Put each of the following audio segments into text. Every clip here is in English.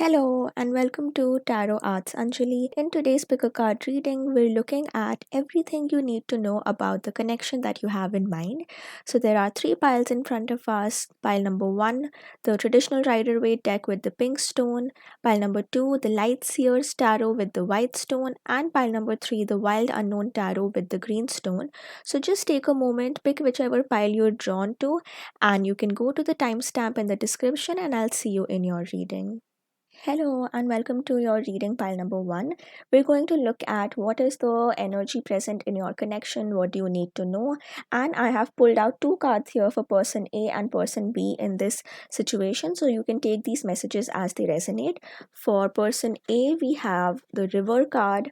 Hello and welcome to Tarot Arts Anjali. In today's pick a card reading, we're looking at everything you need to know about the connection that you have in mind. So there are three piles in front of us. Pile number one, the traditional Rider Waite deck with the pink stone. Pile number two, the Light Seers Tarot with the white stone. And pile number three, the Wild Unknown Tarot with the green stone. So just take a moment, pick whichever pile you're drawn to, and you can go to the timestamp in the description, and I'll see you in your reading. Hello and welcome to your reading pile number one. We're going to look at what is the energy present in your connection, what do you need to know. And I have pulled out two cards here for person A and person B in this situation. So you can take these messages as they resonate. For person A, we have the river card,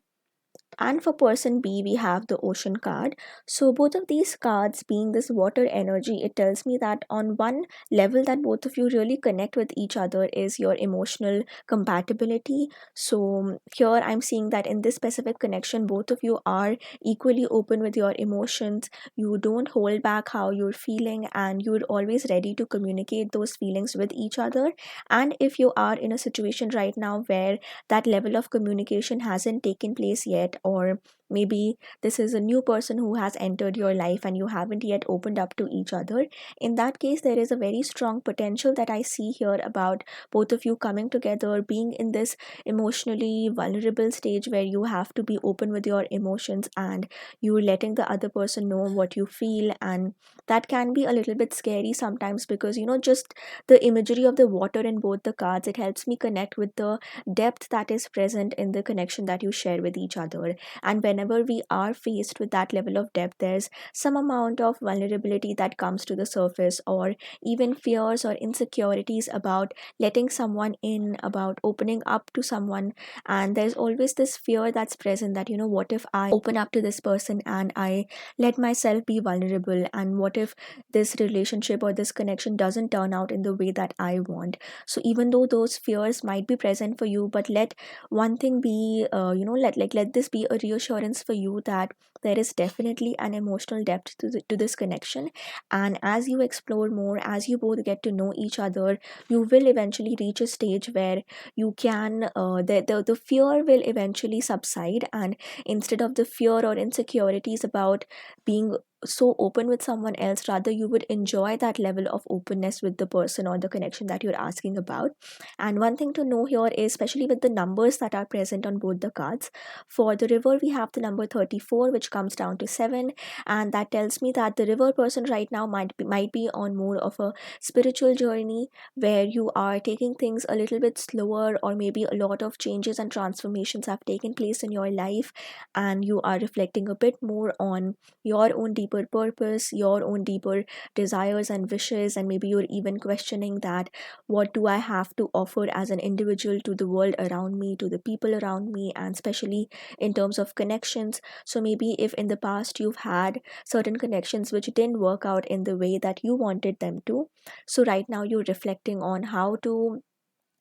and for person B, we have the ocean card. So both of these cards being this water energy, it tells me that on one level that both of you really connect with each other is your emotional compatibility. So here I'm seeing that in this specific connection, both of you are equally open with your emotions. You don't hold back how you're feeling, and you're always ready to communicate those feelings with each other. And if you are in a situation right now where that level of communication hasn't taken place yet, or maybe this is a new person who has entered your life and you haven't yet opened up to each other, in that case there is a very strong potential that I see here about both of you coming together, being in this emotionally vulnerable stage where you have to be open with your emotions and you're letting the other person know what you feel. And that can be a little bit scary sometimes because just the imagery of the water in both the cards, it helps me connect with the depth that is present in the connection that you share with each other. And whenever we are faced with that level of depth, there's some amount of vulnerability that comes to the surface, or even fears or insecurities about letting someone in, about opening up to someone. And there's always this fear that's present that, what if I open up to this person and I let myself be vulnerable? And what if this relationship or this connection doesn't turn out in the way that I want? So even though those fears might be present for you, but let one thing be, let this be a reassurance for you that there is definitely an emotional depth to this connection. And as you explore more, as you both get to know each other, you will eventually reach a stage where you can the fear will eventually subside, and instead of the fear or insecurities about being so open with someone else, rather you would enjoy that level of openness with the person or the connection that you're asking about. And one thing to know here is, especially with the numbers that are present on both the cards, for the river we have the number 34, which comes down to 7, and that tells me that the river person right now might be on more of a spiritual journey where you are taking things a little bit slower, or maybe a lot of changes and transformations have taken place in your life, and you are reflecting a bit more on your own deeper purpose, your own deeper desires and wishes, and maybe you're even questioning that what do I have to offer as an individual to the world around me, to the people around me, and especially in terms of connections. So maybe if in the past you've had certain connections which didn't work out in the way that you wanted them to, so right now you're reflecting on how to,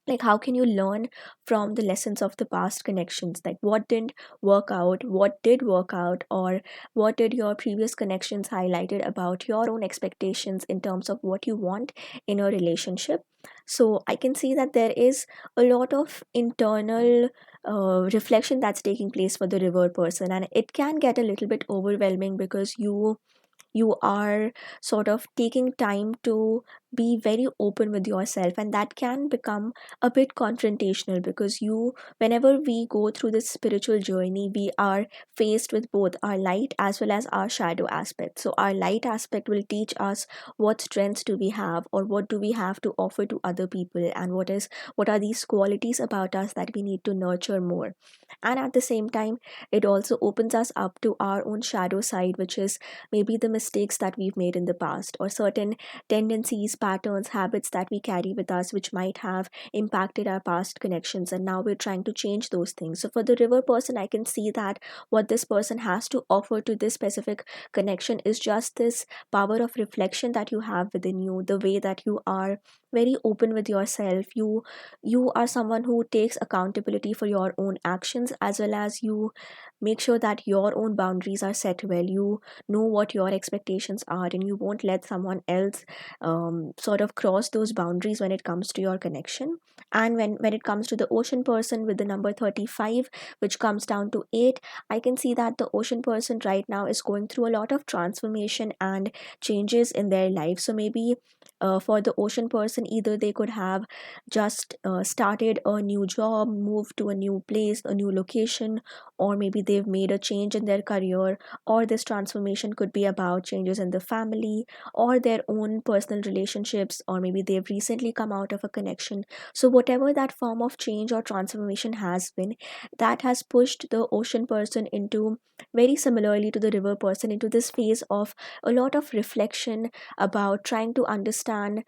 like, how can you learn from the lessons of the past connections, like what didn't work out, what did work out, or what did your previous connections highlighted about your own expectations in terms of what you want in a relationship. So I can see that there is a lot of internal reflection that's taking place for the river person, and it can get a little bit overwhelming because you are sort of taking time to be very open with yourself, and that can become a bit confrontational because whenever we go through this spiritual journey, we are faced with both our light as well as our shadow aspect. So our light aspect will teach us what strengths do we have, or what do we have to offer to other people, and what are these qualities about us that we need to nurture more. And at the same time, it also opens us up to our own shadow side, which is maybe the mistakes that we've made in the past, or certain tendencies, patterns, habits that we carry with us, which might have impacted our past connections. And now we're trying to change those things. So for the river person, I can see that what this person has to offer to this specific connection is just this power of reflection that you have within you, the way that you are very open with yourself. You are someone who takes accountability for your own actions, as well as you make sure that your own boundaries are set well. You know what your expectations are, and you won't let someone else sort of cross those boundaries when it comes to your connection. And when it comes to the ocean person with the number 35, which comes down to 8, I can see that the ocean person right now is going through a lot of transformation and changes in their life. So maybe for the ocean person, either they could have just started a new job, moved to a new place, a new location, or maybe they've made a change in their career, or this transformation could be about changes in the family or their own personal relationships, or maybe they've recently come out of a connection. So whatever that form of change or transformation has been, that has pushed the ocean person into, very similarly to the river person, into this phase of a lot of reflection about trying to understand,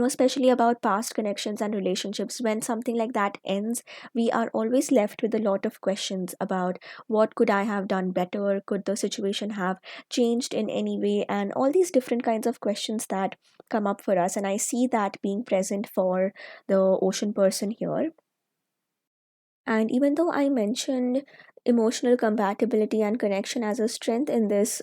especially about past connections and relationships. When something like that ends, we are always left with a lot of questions about what could I have done better, could the situation have changed in any way, and all these different kinds of questions that come up for us. And I see that being present for the ocean person here. And even though I mentioned emotional compatibility and connection as a strength in this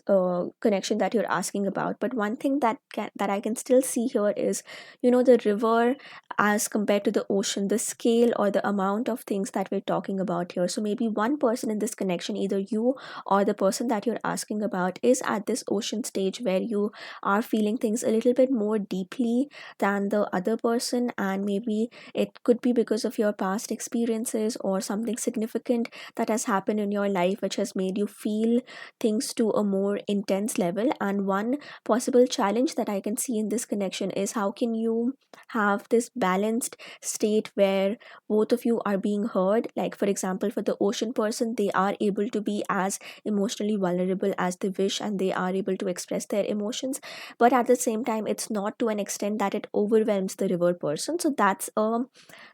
connection that you're asking about, but one thing that I can still see here is, the river as compared to the ocean, the scale or the amount of things that we're talking about here. So maybe one person in this connection, either you or the person that you're asking about, is at this ocean stage where you are feeling things a little bit more deeply than the other person, and maybe it could be because of your past experiences or something significant that has happened in your life which has made you feel things to a more intense level. And one possible challenge that I can see in this connection is, how can you have this balanced state where both of you are being heard? Like, for example, for the ocean person, they are able to be as emotionally vulnerable as they wish, and they are able to express their emotions, but at the same time, it's not to an extent that it overwhelms the river person. So that's a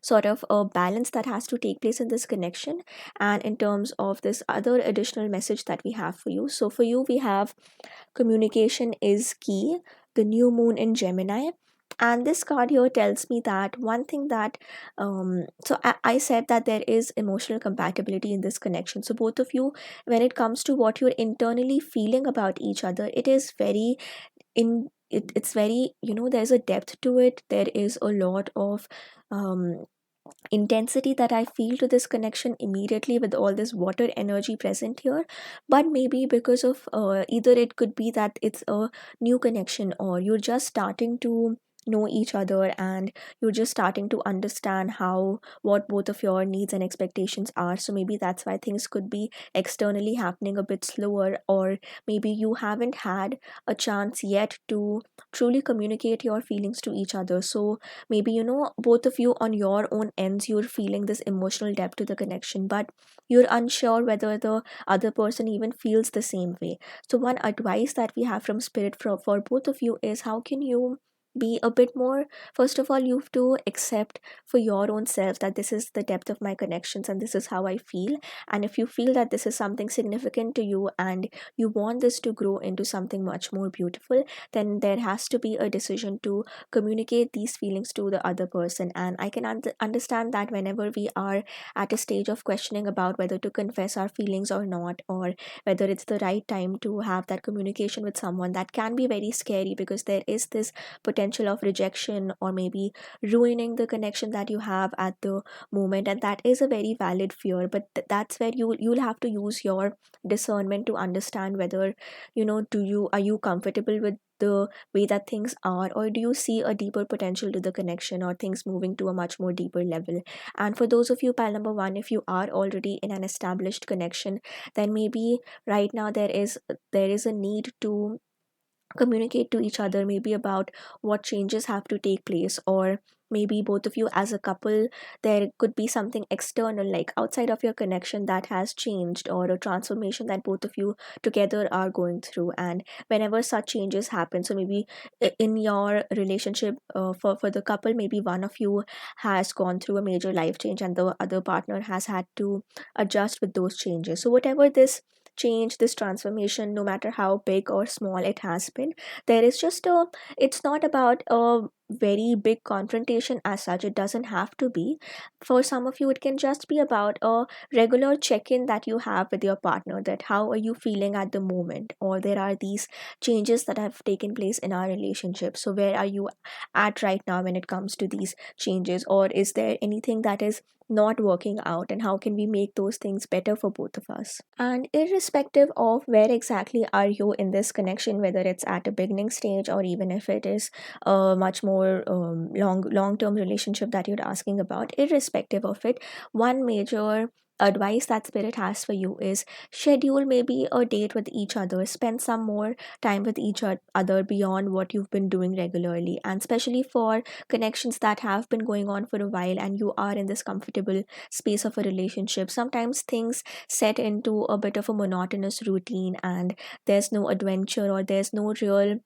sort of a balance that has to take place in this connection. And in terms of this other additional message that we have for you, so for you we have communication is key, the new moon in Gemini. And this card here tells me that one thing that I said that there is emotional compatibility in this connection. So both of you, when it comes to what you're internally feeling about each other, it is very it's very, there's a depth to it. There is a lot of um intensity that I feel to this connection immediately with all this water energy present here. But maybe because of either it could be that it's a new connection, or you're just starting to know each other, and you're just starting to understand how what both of your needs and expectations are. So maybe that's why things could be externally happening a bit slower, or maybe you haven't had a chance yet to truly communicate your feelings to each other. So maybe, both of you on your own ends, you're feeling this emotional depth to the connection, but you're unsure whether the other person even feels the same way. So one advice that we have from spirit for both of you is, how can you be a bit more, first of all, you have to accept for your own self that this is the depth of my connections and this is how I feel. And if you feel that this is something significant to you and you want this to grow into something much more beautiful, then there has to be a decision to communicate these feelings to the other person. And I can understand that whenever we are at a stage of questioning about whether to confess our feelings or not, or whether it's the right time to have that communication with someone, that can be very scary, because there is this potential of rejection or maybe ruining the connection that you have at the moment. And that is a very valid fear, but that's where you'll have to use your discernment to understand whether, are you comfortable with the way that things are, or do you see a deeper potential to the connection, or things moving to a much more deeper level. And for those of you, pile number one, if you are already in an established connection, then maybe right now there is a need to communicate to each other, maybe about what changes have to take place, or maybe both of you as a couple, there could be something external, like outside of your connection, that has changed, or a transformation that both of you together are going through. And whenever such changes happen, so maybe in your relationship, for the couple, maybe one of you has gone through a major life change and the other partner has had to adjust with those changes. So whatever this change, this transformation, no matter how big or small it has been, there is just a, it's not about a very big confrontation as such. It doesn't have to be. For some of you, it can just be about a regular check-in that you have with your partner, that how are you feeling at the moment, or there are these changes that have taken place in our relationship, so where are you at right now when it comes to these changes, or is there anything that is not working out, and how can we make those things better for both of us? And irrespective of where exactly are you in this connection, whether it's at a beginning stage or even if it is a much more long term relationship that you're asking about, irrespective of it, one major advice that spirit has for you is schedule maybe a date with each other, spend some more time with each other beyond what you've been doing regularly, and especially for connections that have been going on for a while and you are in this comfortable space of a relationship. Sometimes things set into a bit of a monotonous routine and there's no adventure, or there's no real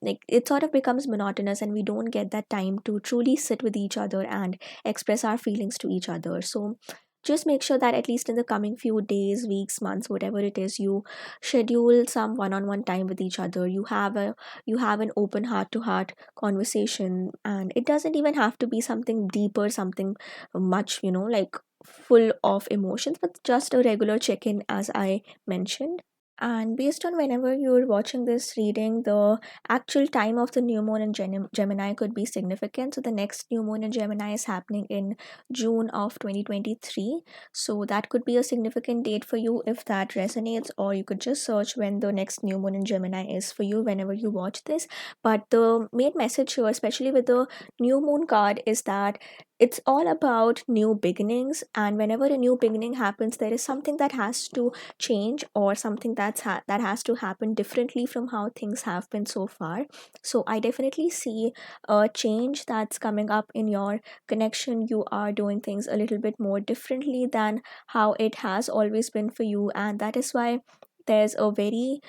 like it sort of becomes monotonous, and we don't get that time to truly sit with each other and express our feelings to each other. So just make sure that at least in the coming few days, weeks, months, whatever it is, you schedule some one-on-one time with each other. You have an open heart to heart conversation, and it doesn't even have to be something deeper, something much, like full of emotions, but just a regular check-in, as I mentioned. And based on whenever you're watching this reading, the actual time of the new moon in Gemini could be significant. So the next new moon in Gemini is happening in June of 2023. So that could be a significant date for you if that resonates, or you could just search when the next new moon in Gemini is for you whenever you watch this. But the main message here, especially with the new moon card, is that it's all about new beginnings, and whenever a new beginning happens, there is something that has to change, or something that has to happen differently from how things have been so far. So I definitely see a change that's coming up in your connection. You are doing things a little bit more differently than how it has always been for you, and that is why there's a very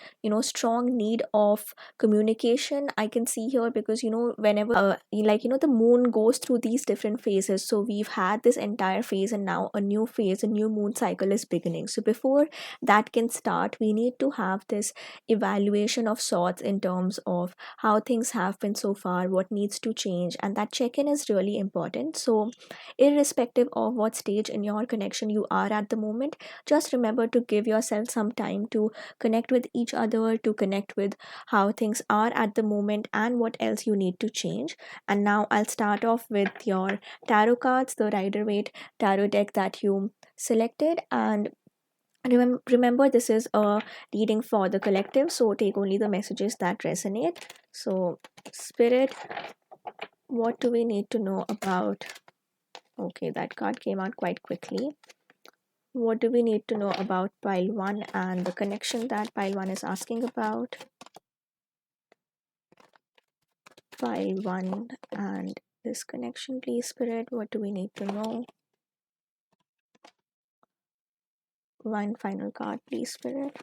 strong need of communication, I can see here, because whenever the moon goes through these different phases. So we've had this entire phase, and now a new phase, a new moon cycle is beginning. So before that can start, we need to have this evaluation of sorts in terms of how things have been so far, what needs to change, and that check-in is really important. So irrespective of what stage in your connection you are at the moment, just remember to give yourself some time to connect with each other, to connect with how things are at the moment and what else you need to change. And now I'll start off with your tarot cards, the Rider Waite tarot deck that you selected. And remember, this is a reading for the collective, so take only the messages that resonate. So, Spirit, what do we need to know about? Okay, that card came out quite quickly. What do we need to know about pile 1 and the connection that pile 1 is asking about? Pile 1 and this connection, please, Spirit. What do we need to know? One final card, please, Spirit.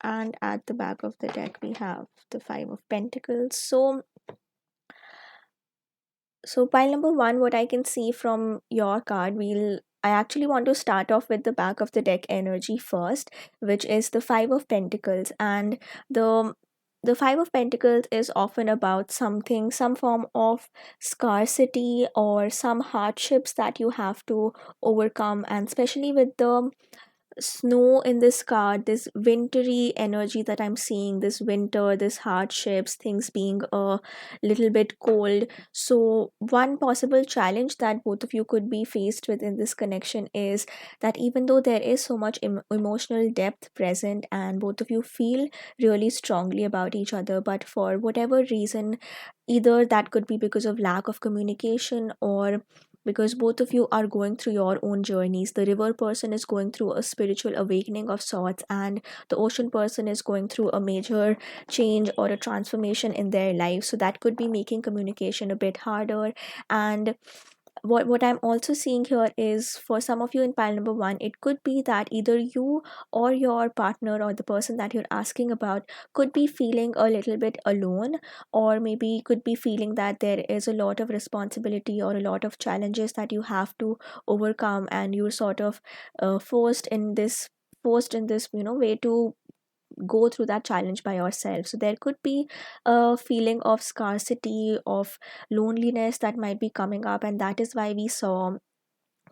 And at the back of the deck, we have the Five of Pentacles. So pile number 1, what I can see from your card, I actually want to start off with the back of the deck energy first, which is the Five of Pentacles. And the the Five of Pentacles is often about something, some form of scarcity or some hardships that you have to overcome, and especially with the snow in this card, this wintry energy that I'm seeing, this winter, this hardships, things being a little bit cold. So one possible challenge that both of you could be faced with in this connection is that even though there is so much emotional depth present and both of you feel really strongly about each other, but for whatever reason, either that could be because of lack of communication, or because both of you are going through your own journeys. The river person is going through a spiritual awakening of sorts, and the ocean person is going through a major change or a transformation in their life. So that could be making communication a bit harder. And what I'm also seeing here is, for some of you in pile number 1, it could be that either you or your partner or the person that you're asking about could be feeling a little bit alone, or maybe could be feeling that there is a lot of responsibility or a lot of challenges that you have to overcome, and you're sort of forced in this way to go through that challenge by yourself. So there could be a feeling of scarcity, of loneliness that might be coming up, and that is why we saw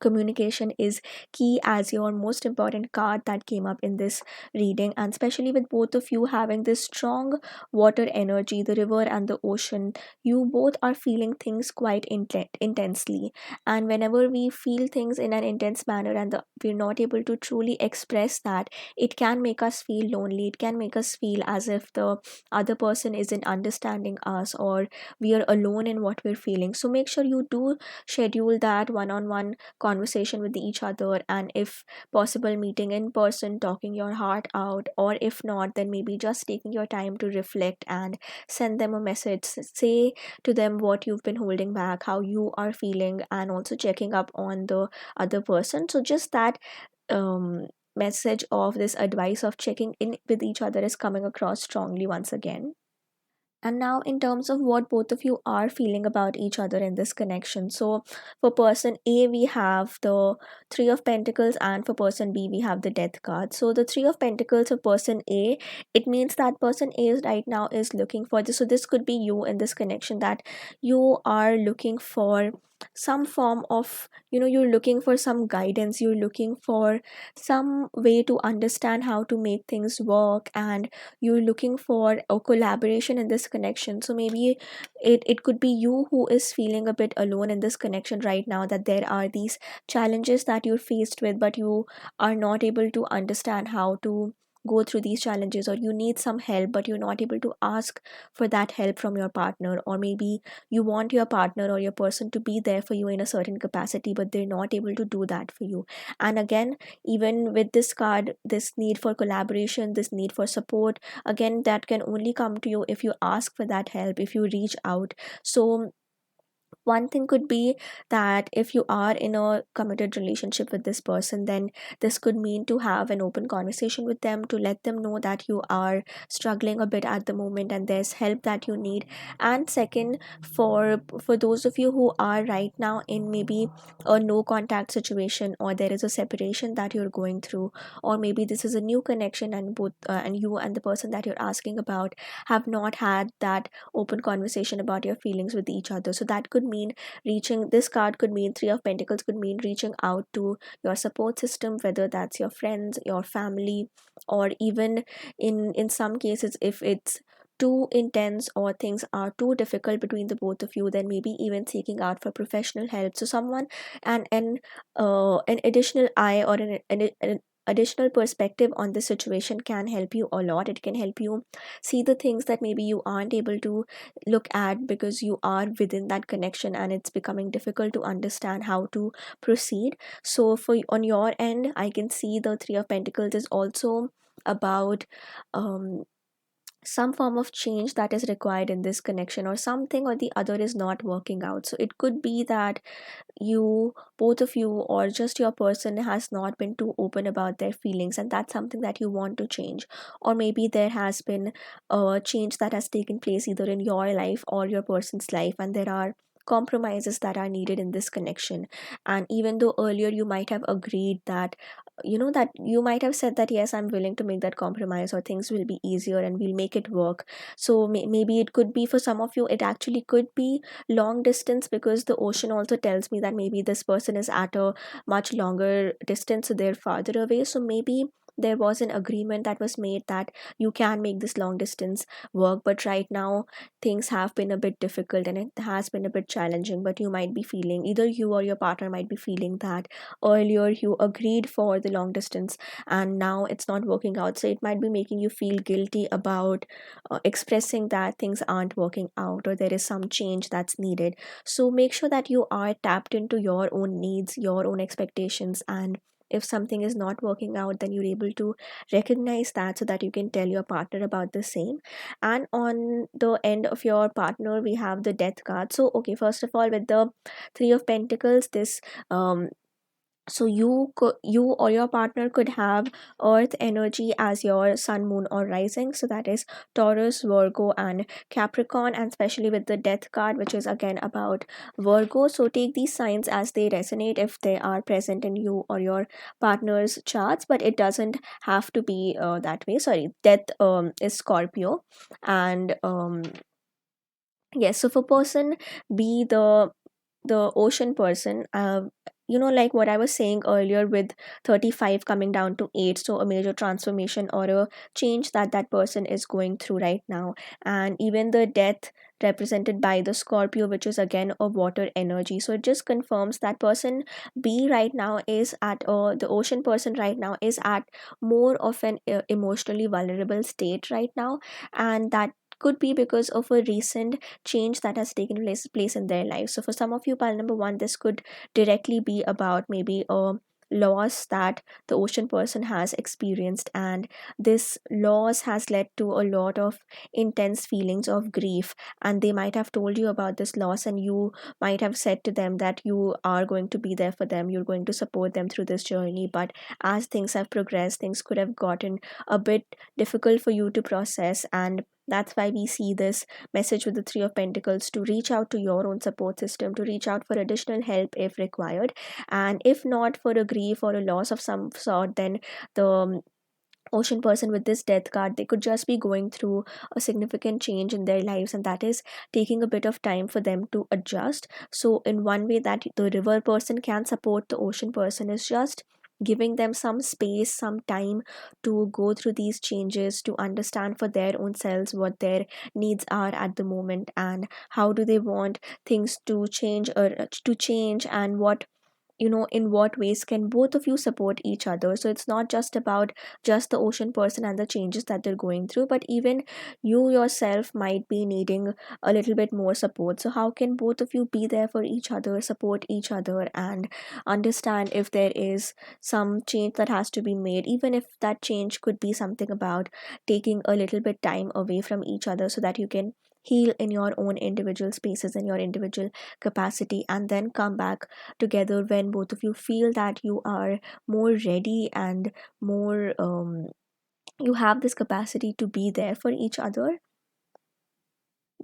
communication is key as your most important card that came up in this reading. And especially with both of you having this strong water energy, the river and the ocean, you both are feeling things quite intensely. And whenever we feel things in an intense manner and we're not able to truly express that, it can make us feel lonely, it can make us feel as if the other person isn't understanding us, or we are alone in what we're feeling. So make sure you do schedule that one-on-one conversation with each other, and if possible meeting in person, talking your heart out, or if not, then maybe just taking your time to reflect and send them a message. Say to them what you've been holding back, how you are feeling, and also checking up on the other person. So just that um message of this advice of checking in with each other is coming across strongly once again. And now, in terms of what both of you are feeling about each other in this connection. So, for person A, we have the Three of Pentacles, and for person B, we have the Death card. So, the Three of Pentacles for person A, it means that person A is right now is looking for this. So, this could be you in this connection, that you are looking for some form of, you're looking for some guidance, you're looking for some way to understand how to make things work, and you're looking for a collaboration in this connection. So maybe it could be you who is feeling a bit alone in this connection right now, that there are these challenges that you're faced with, but you are not able to understand how to go through these challenges, or you need some help but you're not able to ask for that help from your partner. Or maybe you want your partner or your person to be there for you in a certain capacity, but they're not able to do that for you. And again, even with this card, this need for collaboration, this need for support, again, that can only come to you if you ask for that help, if you reach out. So one thing could be that if you are in a committed relationship with this person, then this could mean to have an open conversation with them, to let them know that you are struggling a bit at the moment and there's help that you need. And second, for those of you who are right now in maybe a no contact situation, or there is a separation that you're going through, or maybe this is a new connection and both and you and the person that you're asking about have not had that open conversation about your feelings with each other. So that could mean reaching, this card could mean, Three of Pentacles could mean reaching out to your support system, whether that's your friends, your family, or even in some cases, if it's too intense or things are too difficult between the both of you, then maybe even seeking out for professional help. So someone, an additional eye, or an additional perspective on this situation can help you a lot. It can help you see the things that maybe you aren't able to look at because you are within that connection and it's becoming difficult to understand how to proceed. So for on your end, I can see the Three of Pentacles is also about um some form of change that is required in this connection, or something or the other is not working out. So it could be that you, both of you, or just your person has not been too open about their feelings, and that's something that you want to change. Or maybe there has been a change that has taken place either in your life or your person's life, and there are compromises that are needed in this connection. And even though earlier you might have agreed that, that you might have said that yes, I'm willing to make that compromise, or things will be easier and we'll make it work. So maybe it could be, for some of you it actually could be long distance, because the ocean also tells me that maybe this person is at a much longer distance, so they're farther away. So maybe there was an agreement that was made that you can make this long distance work, but right now things have been a bit difficult and it has been a bit challenging. But you might be feeling, either you or your partner might be feeling that earlier you agreed for the long distance and now it's not working out, so it might be making you feel guilty about expressing that things aren't working out, or there is some change that's needed. So make sure that you are tapped into your own needs, your own expectations, and if something is not working out, then you're able to recognize that so that you can tell your partner about the same. And on the end of your partner, we have the Death card. So okay, first of all, with the Three of Pentacles, this um So you or your partner could have earth energy as your sun, moon, or rising. So that is Taurus, Virgo, and Capricorn, and especially with the death card, which is again about Virgo. So take these signs as they resonate if they are present in you or your partner's charts, but it doesn't have to be that way. Sorry, death is Scorpio. And yes, so for person B, the ocean person, like what I was saying earlier with 35 coming down to 8, so a major transformation or a change that that person is going through right now. And even the death represented by the Scorpio, which is again a water energy, so it just confirms that person B right now is at the ocean person right now is at more of an emotionally vulnerable state right now. And that could be because of a recent change that has taken place in their life. So for some of you, pile number one, this could directly be about maybe a loss that the ocean person has experienced, and this loss has led to a lot of intense feelings of grief, and they might have told you about this loss, and you might have said to them that you are going to be there for them, you're going to support them through this journey. But as things have progressed, things could have gotten a bit difficult for you to process, and that's why we see this message with the Three of Pentacles to reach out to your own support system, to reach out for additional help if required. And if not for a grief or a loss of some sort, then the ocean person with this death card, they could just be going through a significant change in their lives, and that is taking a bit of time for them to adjust. So in one way that the river person can support the ocean person is just giving them some space, some time to go through these changes, to understand for their own selves what their needs are at the moment, and how do they want things to change, and what, in what ways can both of you support each other. So it's not just about just the ocean person and the changes that they're going through, but even you yourself might be needing a little bit more support. So how can both of you be there for each other, support each other, and understand if there is some change that has to be made, even if that change could be something about taking a little bit time away from each other so that you can heal in your own individual spaces, in your individual capacity, and then come back together when both of you feel that you are more ready and more you have this capacity to be there for each other.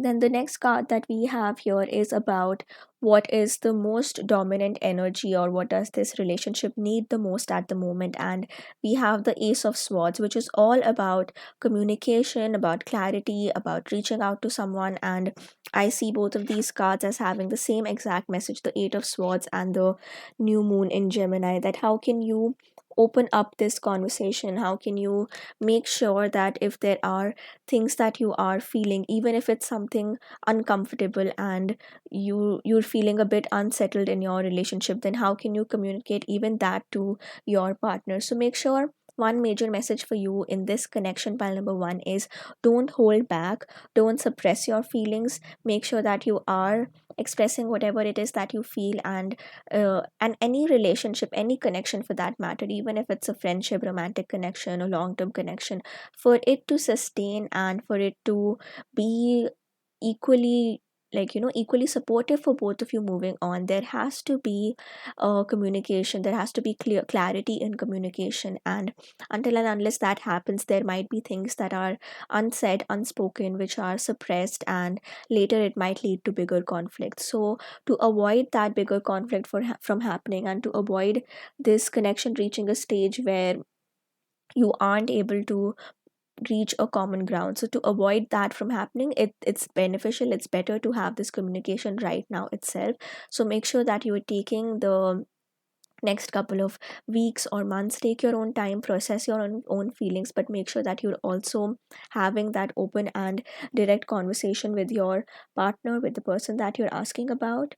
Then the next card that we have here is about what is the most dominant energy, or what does this relationship need the most at the moment. And we have the Ace of Swords, which is all about communication, about clarity, about reaching out to someone. And I see both of these cards as having the same exact message, the Eight of Swords and the new moon in Gemini, that how can you open up this conversation, how can you make sure that if there are things that you are feeling, even if it's something uncomfortable and you're feeling a bit unsettled in your relationship, then how can you communicate even that to your partner. So make sure one major message for you in this connection, pile number one, is don't hold back, don't suppress your feelings. Make sure that you are expressing whatever it is that you feel. And any relationship, any connection for that matter, even if it's a friendship, romantic connection, or long-term connection, for it to sustain and for it to be equally, equally supportive for both of you moving on, there has to be communication, there has to be clarity in communication. And until and unless that happens, there might be things that are unsaid, unspoken, which are suppressed, and later it might lead to bigger conflict. So to avoid that bigger conflict from happening, and to avoid this connection reaching a stage where you aren't able to reach a common ground, so to avoid that from happening, it's beneficial, it's better to have this communication right now itself. So make sure that you are taking the next couple of weeks or months, take your own time, process your own feelings, but make sure that you're also having that open and direct conversation with your partner, with the person that you're asking about.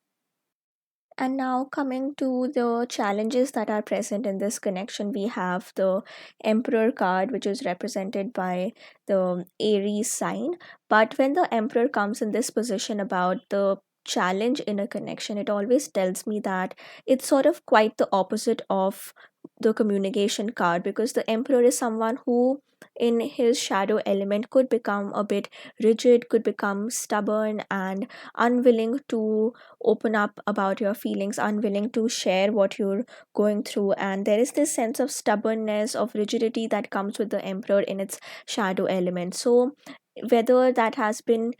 And now, coming to the challenges that are present in this connection, we have the Emperor card, which is represented by the Aries sign. But when the Emperor comes in this position about the challenge in a connection, it always tells me that it's sort of quite the opposite of the communication card, because the emperor is someone who in his shadow element could become a bit rigid, could become stubborn and unwilling to open up about your feelings, unwilling to share what you're going through. And there is this sense of stubbornness, of rigidity that comes with the emperor in its shadow element. So whether that has been,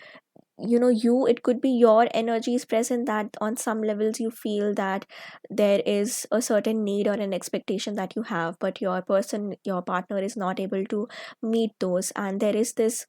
you, it could be your energies present, that on some levels you feel that there is a certain need or an expectation that you have, but your partner is not able to meet those, and there is this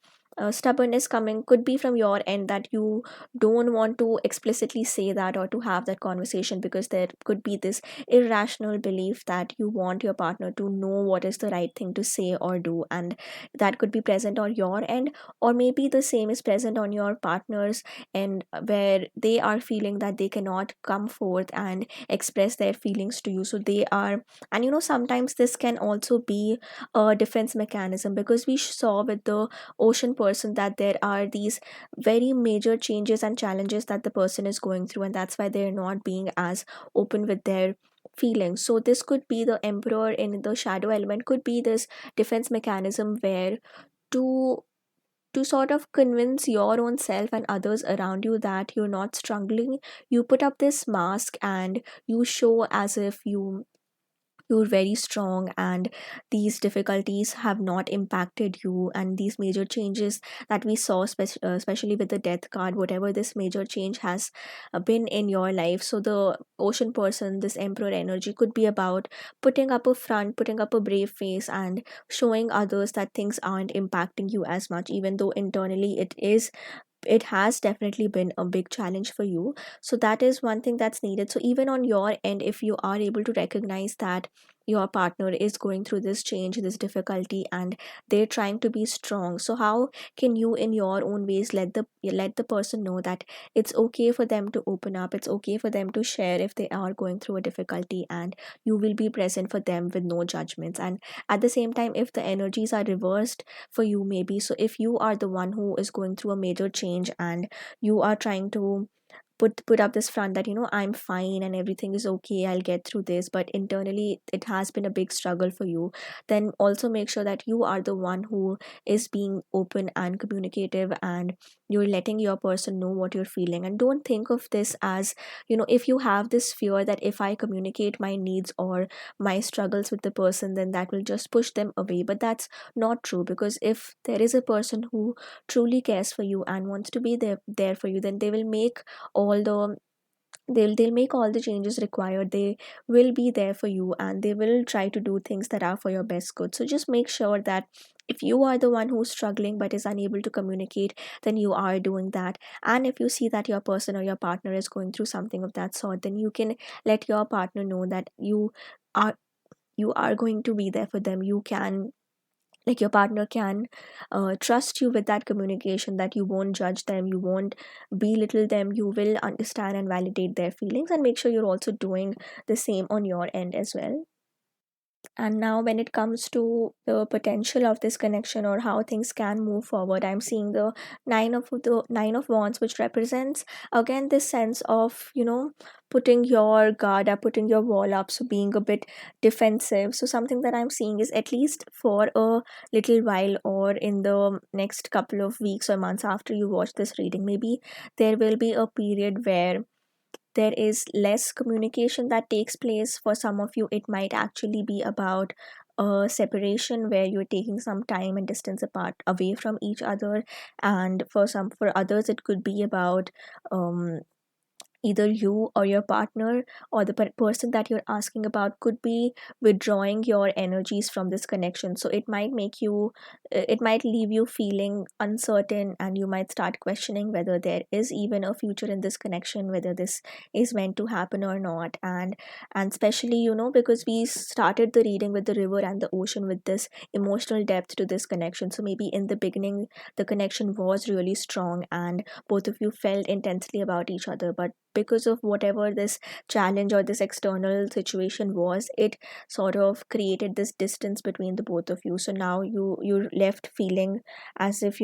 stubbornness coming, could be from your end, that you don't want to explicitly say that or to have that conversation, because there could be this irrational belief that you want your partner to know what is the right thing to say or do, and that could be present on your end. Or maybe the same is present on your partners, and where they are feeling that they cannot come forth and express their feelings to you, so they are. And sometimes this can also be a defense mechanism, because we saw with the ocean person that there are these very major changes and challenges that the person is going through, and that's why they're not being as open with their feelings. So this could be the emperor in the shadow element, could be this defense mechanism where, to sort of convince your own self and others around you that you're not struggling, you put up this mask and you show as if you're very strong, and these difficulties have not impacted you, and these major changes that we saw, especially with the death card, whatever this major change has been in your life. So the ocean person, this emperor energy, could be about putting up a front, putting up a brave face, and showing others that things aren't impacting you as much, even though internally it has definitely been a big challenge for you. So that is one thing that's needed. So even on your end, if you are able to recognize that your partner is going through this change, this difficulty, and they're trying to be strong, so how can you in your own ways let the person know that it's okay for them to open up, it's okay for them to share if they are going through a difficulty, and you will be present for them with no judgments. And at the same time, if the energies are reversed for you, maybe, so if you are the one who is going through a major change and you are trying to put up this front that I'm fine and everything is okay, I'll get through this, but internally it has been a big struggle for you, then also make sure that you are the one who is being open and communicative, and you're letting your person know what you're feeling. And don't think of this as, if you have this fear that if I communicate my needs or my struggles with the person, then that will just push them away. But that's not true, because if there is a person who truly cares for you and wants to be there for you, then they will make all the they'll make all the changes required. They will be there for you, and they will try to do things that are for your best good. So just make sure that if you are the one who's struggling but is unable to communicate, then you are doing that. And if you see that your person or your partner is going through something of that sort, then you can let your partner know that are you are going to be there for them. You can, like, your partner can trust you with that communication, that you won't judge them, you won't belittle them, you will understand and validate their feelings, and make sure you're also doing the same on your end as well. And now, when it comes to the potential of this connection or how things can move forward, I'm seeing the nine of wands, which represents again this sense of, putting your guard up, putting your wall up, so being a bit defensive. So something that I'm seeing is, at least for a little while, or in the next couple of weeks or months after you watch this reading, maybe there will be a period where there is less communication that takes place. For some of you, it might actually be about a separation where you're taking some time and distance apart, away from each other. And for others, it could be about um either you or your partner, or the person that you're asking about, could be withdrawing your energies from this connection. So it might leave you feeling uncertain, and you might start questioning whether there is even a future in this connection, whether this is meant to happen or not. And especially, because we started the reading with the river and the ocean, with this emotional depth to this connection. So maybe in the beginning the connection was really strong, and both of you felt intensely about each other, but because of whatever this challenge or this external situation was, it sort of created this distance between the both of you. So now you're left feeling as if,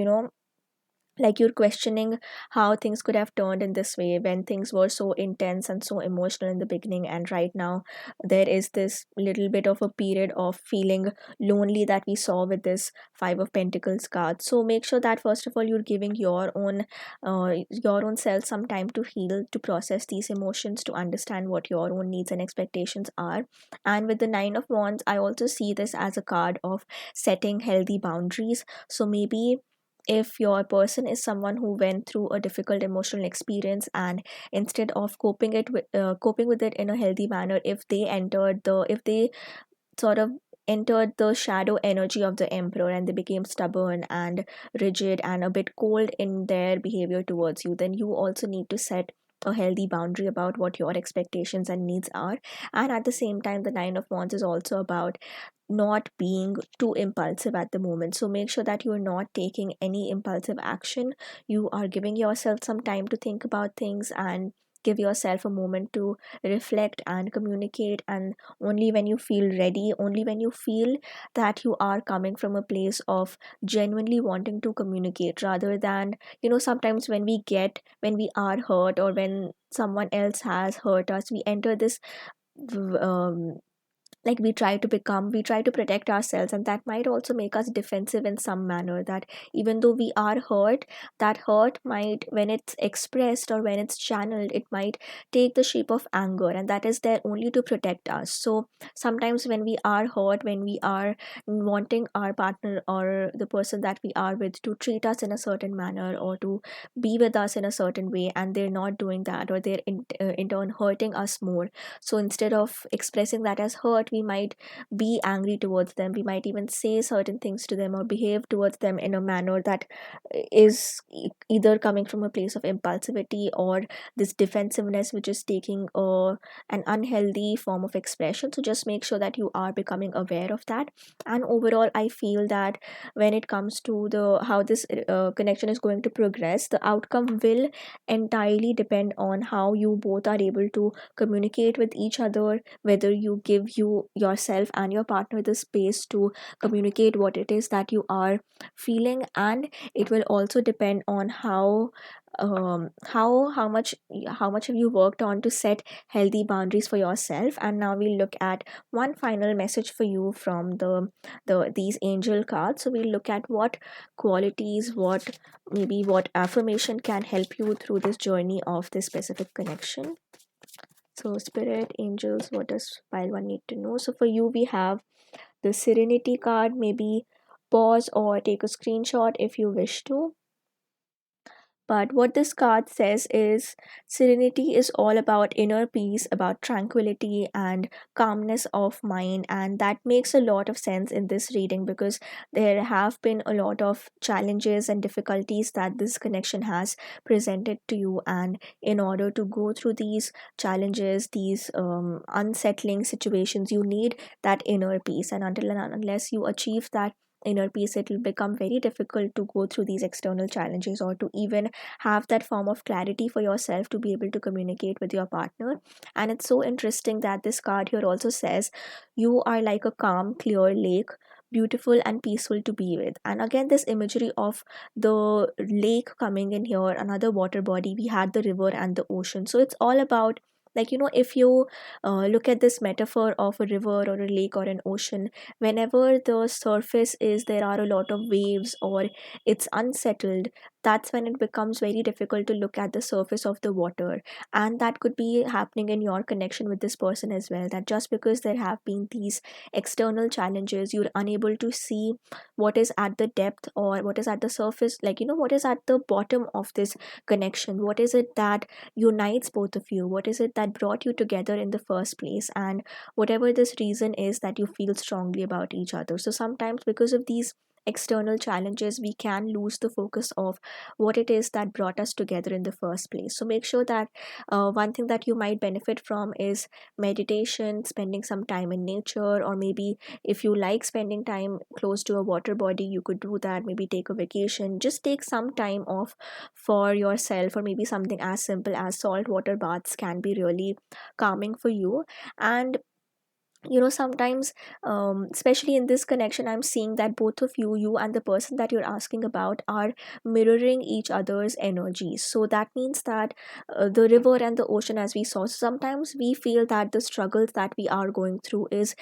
like you're questioning how things could have turned in this way when things were so intense and so emotional in the beginning, and right now there is this little bit of a period of feeling lonely that we saw with this five of pentacles card. So make sure that first of all you're giving your own self some time to heal, to process these emotions, to understand what your own needs and expectations are. And with the nine of wands, I also see this as a card of setting healthy boundaries. So maybe if your person is someone who went through a difficult emotional experience, and instead of coping with it in a healthy manner, if they sort of entered the shadow energy of the emperor and they became stubborn and rigid and a bit cold in their behavior towards you, then you also need to set a healthy boundary about what your expectations and needs are. And at the same time, the nine of wands is also about not being too impulsive at the moment. So make sure that you are not taking any impulsive action. You are giving yourself some time to think about things and give yourself a moment to reflect and communicate. And only when you feel ready, only when you feel that you are coming from a place of genuinely wanting to communicate, rather than, sometimes when we are hurt or when someone else has hurt us, we enter this um, like we try to protect ourselves, and that might also make us defensive in some manner, that even though we are hurt, that hurt might, when it's expressed or when it's channeled, it might take the shape of anger, and that is there only to protect us. So sometimes when we are hurt, when we are wanting our partner or the person that we are with to treat us in a certain manner or to be with us in a certain way, and they're not doing that, or they're in turn hurting us more, so instead of expressing that as hurt, we might be angry towards them. We might even say certain things to them or behave towards them in a manner that is either coming from a place of impulsivity or this defensiveness, which is taking an unhealthy form of expression. So just make sure that you are becoming aware of that. And overall, I feel that when it comes to the how this connection is going to progress, the outcome will entirely depend on how you both are able to communicate with each other, whether you give yourself and your partner the space to communicate what it is that you are feeling. And it will also depend on how much have you worked on to set healthy boundaries for yourself. And now we'll look at one final message for you from these angel cards. So we'll look at what qualities, what affirmation can help you through this journey of this specific connection. So, spirit, angels, what does pile one need to know? So, for you, we have the serenity card. Maybe pause or take a screenshot if you wish to. But what this card says is serenity is all about inner peace, about tranquility and calmness of mind. And that makes a lot of sense in this reading, because there have been a lot of challenges and difficulties that this connection has presented to you. And in order to go through these challenges, these unsettling situations, you need that inner peace. And until and unless you achieve that inner peace, it will become very difficult to go through these external challenges or to even have that form of clarity for yourself to be able to communicate with your partner. And it's so interesting that this card here also says you are like a calm, clear lake, beautiful and peaceful to be with. And again, this imagery of the lake coming in here, another water body, we had the river and the ocean. So it's all about, like, if you look at this metaphor of a river or a lake or an ocean, whenever the surface is, there are a lot of waves or it's unsettled, that's when it becomes very difficult to look at the surface of the water. And that could be happening in your connection with this person as well, that just because there have been these external challenges, you're unable to see what is at the depth or what is at the surface, like, what is at the bottom of this connection, what is it that unites both of you, what is it that brought you together in the first place, and whatever this reason is that you feel strongly about each other. So sometimes because of these external challenges, we can lose the focus of what it is that brought us together in the first place. So make sure that one thing that you might benefit from is meditation, spending some time in nature, or maybe if you like spending time close to a water body, you could do that. Maybe take a vacation, just take some time off for yourself, or maybe something as simple as salt water baths can be really calming for you. And sometimes, especially in this connection, I'm seeing that both of you and the person that you're asking about, are mirroring each other's energies. So that means that the river and the ocean, as we saw, sometimes we feel that the struggles that we are going through is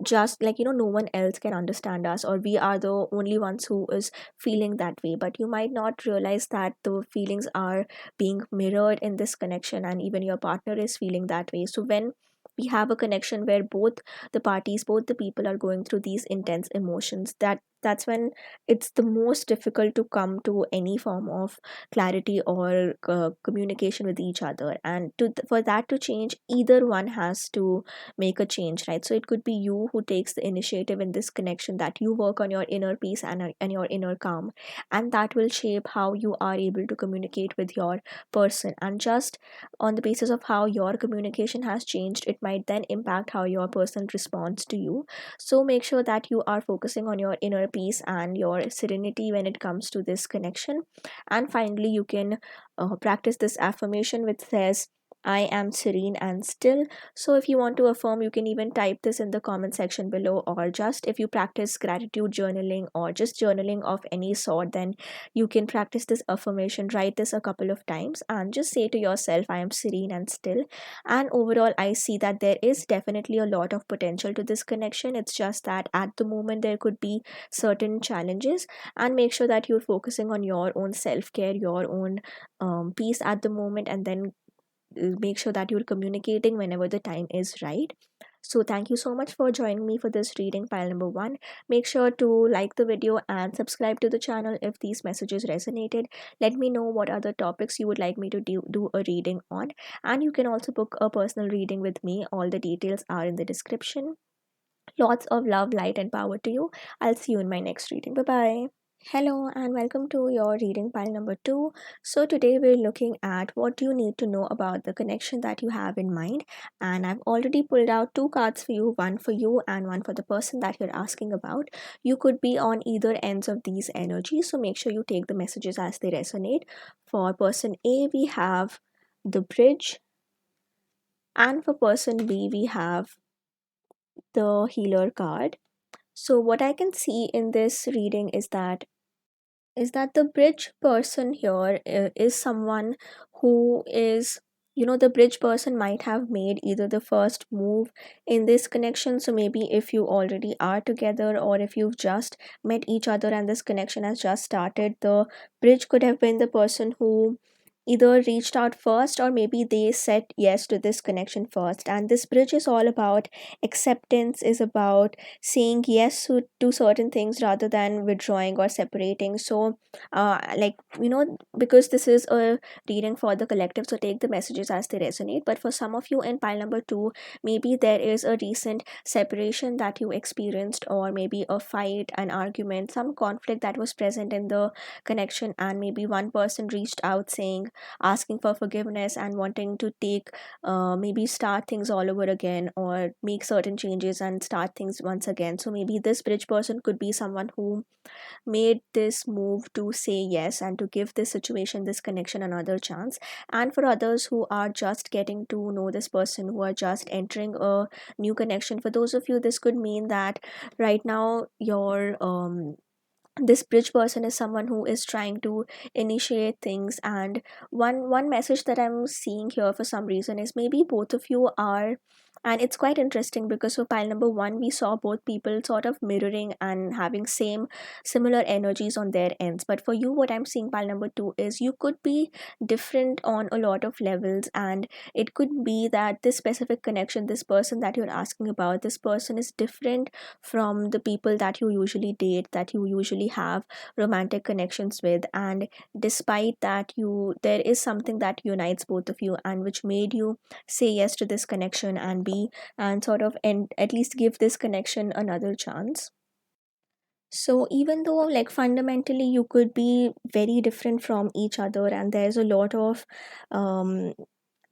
just like, no one else can understand us, or we are the only ones who is feeling that way. But you might not realize that the feelings are being mirrored in this connection, and even your partner is feeling that way. So when we have a connection where both the people are going through these intense emotions, that's when it's the most difficult to come to any form of clarity or communication with each other. And for that to change, either one has to make a change, right? So it could be you who takes the initiative in this connection, that you work on your inner peace and your inner calm, and that will shape how you are able to communicate with your person. And just on the basis of how your communication has changed, it might then impact how your person responds to you. So make sure that you are focusing on your inner peace and your serenity when it comes to this connection. And finally, you can practice this affirmation which says, I am serene and still. So if you want to affirm, you can even type this in the comment section below, or just if you practice gratitude journaling or just journaling of any sort, then you can practice this affirmation, write this a couple of times, and just say to yourself, I am serene and still. And overall, I see that there is definitely a lot of potential to this connection. It's just that at the moment there could be certain challenges, and make sure that you're focusing on your own self-care, your own peace at the moment, and then make sure that you're communicating whenever the time is right. So thank you so much for joining me for this reading pile number 1. Make sure to like the video and subscribe to the channel if these messages resonated. Let me know what other topics you would like me to do a reading on, and you can also book a personal reading with me. All the details are in the description. Lots of love, light and power to you. I'll see you in my next reading. Bye bye. Hello and welcome to your reading pile number 2. So today we're looking at what do you need to know about the connection that you have in mind. And I've already pulled out two cards for you, one for you and one for the person that you're asking about. You could be on either ends of these energies, so make sure you take the messages as they resonate. For person A, we have the bridge, and for person B, we have the healer card. So what I can see in this reading is that the bridge person here is someone who is, the bridge person might have made either the first move in this connection. So maybe if you already are together, or if you've just met each other and this connection has just started, the bridge could have been the person who either reached out first, or maybe they said yes to this connection first. And this bridge is all about acceptance, is about saying yes to certain things rather than withdrawing or separating. So like, because this is a reading for the collective, so take the messages as they resonate. But for some of you in pile number 2, maybe there is a recent separation that you experienced, or maybe a fight, an argument, some conflict that was present in the connection, and maybe one person reached out saying, asking for forgiveness and wanting to take, maybe start things all over again, or make certain changes and start things once again. So maybe this bridge person could be someone who made this move to say yes and to give this situation, this connection, another chance. And for others who are just getting to know this person, who are just entering a new connection, for those of you, this could mean that right now your this bridge person is someone who is trying to initiate things. And one message that I'm seeing here for some reason is maybe both of you are, and it's quite interesting because for pile number 1 we saw both people sort of mirroring and having similar energies on their ends. But for you, what I'm seeing pile number 2 is you could be different on a lot of levels, and it could be that this specific connection, this person that you're asking about, this person is different from the people that you usually date, that you usually have romantic connections with. And despite that, there is something that unites both of you, and which made you say yes to this connection and be, and sort of, and at least give this connection another chance. So even though, like, fundamentally you could be very different from each other, and there's a lot of um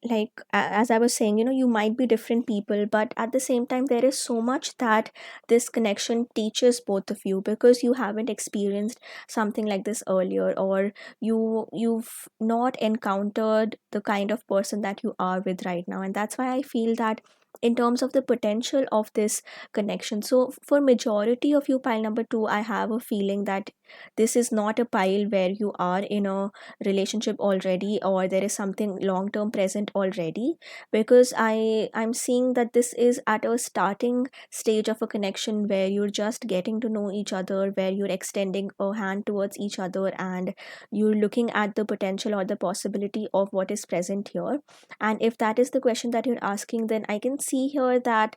like, as I was saying, you might be different people, but at the same time there is so much that this connection teaches both of you, because you haven't experienced something like this earlier, or you've not encountered the kind of person that you are with right now. And that's why I feel that in terms of the potential of this connection. So for majority of you, pile number 2, I have a feeling that this is not a pile where you are in a relationship already, or there is something long term present already, because I'm seeing that this is at a starting stage of a connection where you're just getting to know each other, where you're extending a hand towards each other, and you're looking at the potential or the possibility of what is present here. And if that is the question that you're asking, then I can see here that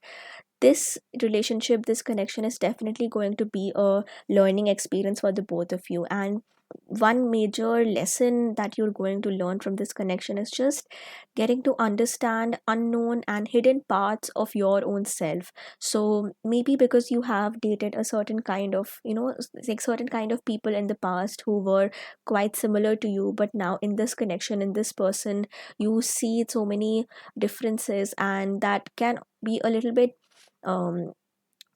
this relationship, this connection is definitely going to be a learning experience for the both of you. And one major lesson that you're going to learn from this connection is just getting to understand unknown and hidden parts of your own self. So maybe because you have dated a certain kind of, like certain kind of people in the past who were quite similar to you, but now in this connection, in this person, you see so many differences, and that can be a little bit um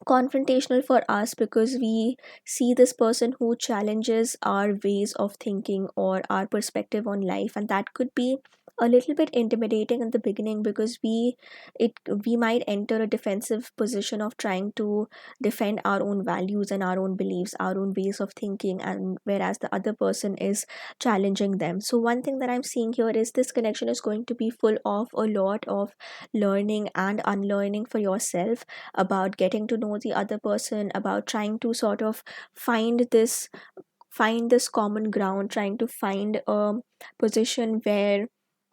confrontational for us, because we see this person who challenges our ways of thinking or our perspective on life, and that could be a little bit intimidating in the beginning, because it we might enter a defensive position of trying to defend our own values and our own beliefs, our own ways of thinking, and whereas the other person is challenging them. So one thing that I'm seeing here is this connection is going to be full of a lot of learning and unlearning for yourself, about getting to know the other person, about trying to sort of find this find this common ground, trying to find a position where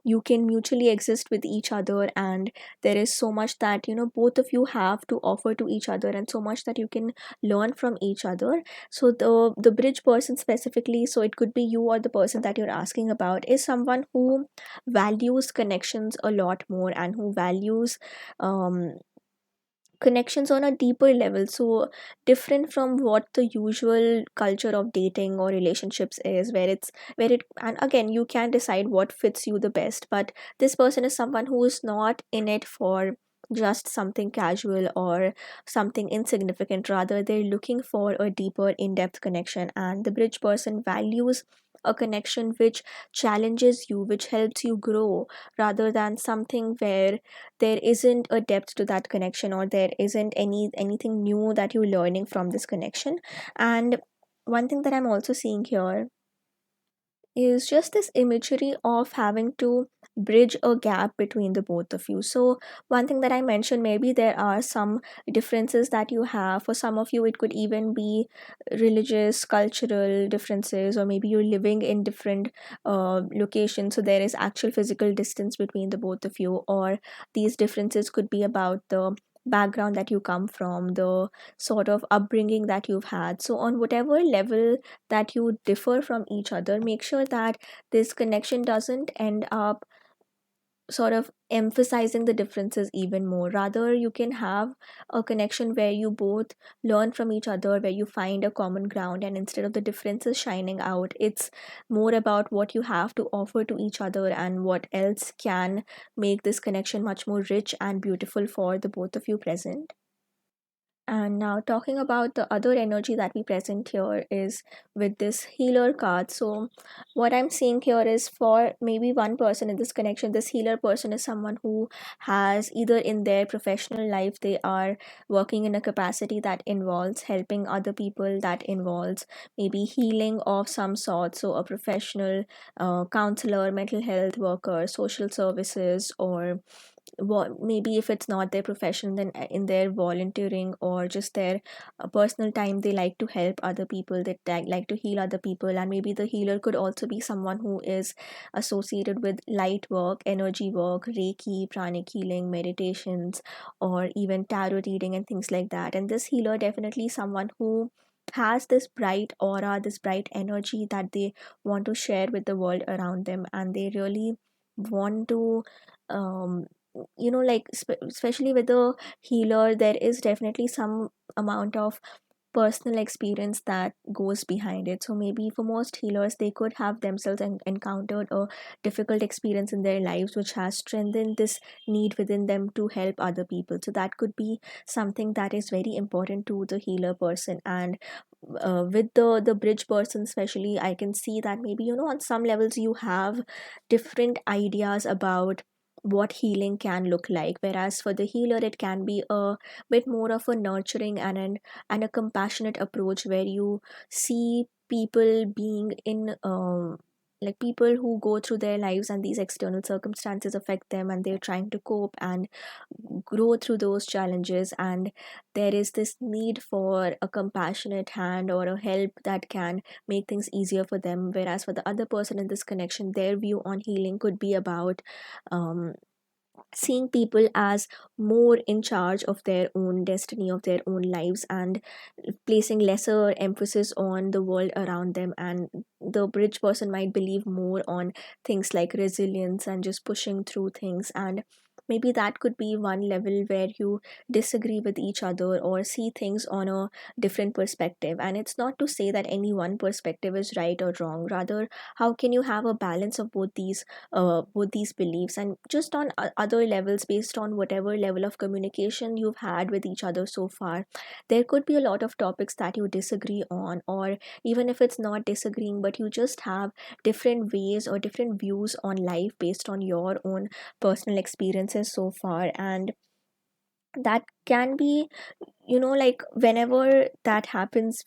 you can mutually exist with each other, and there is so much that both of you have to offer to each other, and so much that you can learn from each other. So the bridge person specifically, so it could be you or the person that you're asking about, is someone who values connections a lot more, and who values um connections on a deeper level, so different from what the usual culture of dating or relationships is, where it and again, you can decide what fits you the best, but this person is someone who is not in it for just something casual or something insignificant. Rather, they're looking for a deeper, in-depth connection, and the bridge person values a connection which challenges you, which helps you grow, rather than something where there isn't a depth to that connection, or there isn't anything new that you're learning from this connection. And one thing that I'm also seeing here is just this imagery of having to bridge a gap between the both of you. So one thing that I mentioned, maybe there are some differences that you have. For some of you, it could even be religious, cultural differences, or maybe you're living in different locations, so there is actual physical distance between the both of you, or these differences could be about the background that you come from, the sort of upbringing that you've had. So on whatever level that you differ from each other, make sure that this connection doesn't end up sort of emphasizing the differences even more. Rather, you can have a connection where you both learn from each other, where you find a common ground, and instead of the differences shining out, it's more about what you have to offer to each other, and what else can make this connection much more rich and beautiful for the both of you present. And now, talking about the other energy that we present here is with this healer card. So, what I'm seeing here is, for maybe one person in this connection, this healer person is someone who has, either in their professional life, they are working in a capacity that involves helping other people, that involves maybe healing of some sort. So, a professional counselor, mental health worker, social services, or what, maybe if it's not their profession, then in their volunteering or just their personal time, they like to help other people, they like to heal other people. And maybe the healer could also be someone who is associated with light work, energy work, reiki, pranic healing, meditations, or even tarot reading and things like that. And this healer definitely someone who has this bright aura, this bright energy that they want to share with the world around them, and they really want to um like especially with the healer, there is definitely some amount of personal experience that goes behind it. So maybe for most healers, they could have themselves encountered a difficult experience in their lives, which has strengthened this need within them to help other people. So that could be something that is very important to the healer person. And with the bridge person especially, I can see that maybe on some levels you have different ideas about what healing can look like, whereas for the healer it can be a bit more of a nurturing and a compassionate approach where you see people being in like people who go through their lives and these external circumstances affect them and they're trying to cope and grow through those challenges, and there is this need for a compassionate hand or a help that can make things easier for them, whereas for the other person in this connection their view on healing could be about um, seeing people as more in charge of their own destiny, of their own lives, and placing lesser emphasis on the world around them. And the bridge person might believe more on things like resilience and just pushing through things. And maybe that could be one level where you disagree with each other or see things on a different perspective. And it's not to say that any one perspective is right or wrong, rather how can you have a balance of both these beliefs, and just on other levels based on whatever level of communication you've had with each other so far. There could be a lot of topics that you disagree on, or even if it's not disagreeing but you just have different ways or different views on life based on your own personal experiences so far. And that can be, like whenever that happens,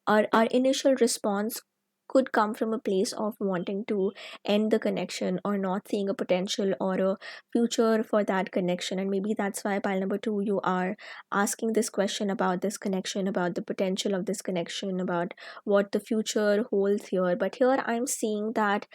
our initial response could come from a place of wanting to end the connection or not seeing a potential or a future for that connection. And maybe that's why pile number 2 you are asking this question about this connection, about the potential of this connection, about what the future holds here. But here I'm seeing that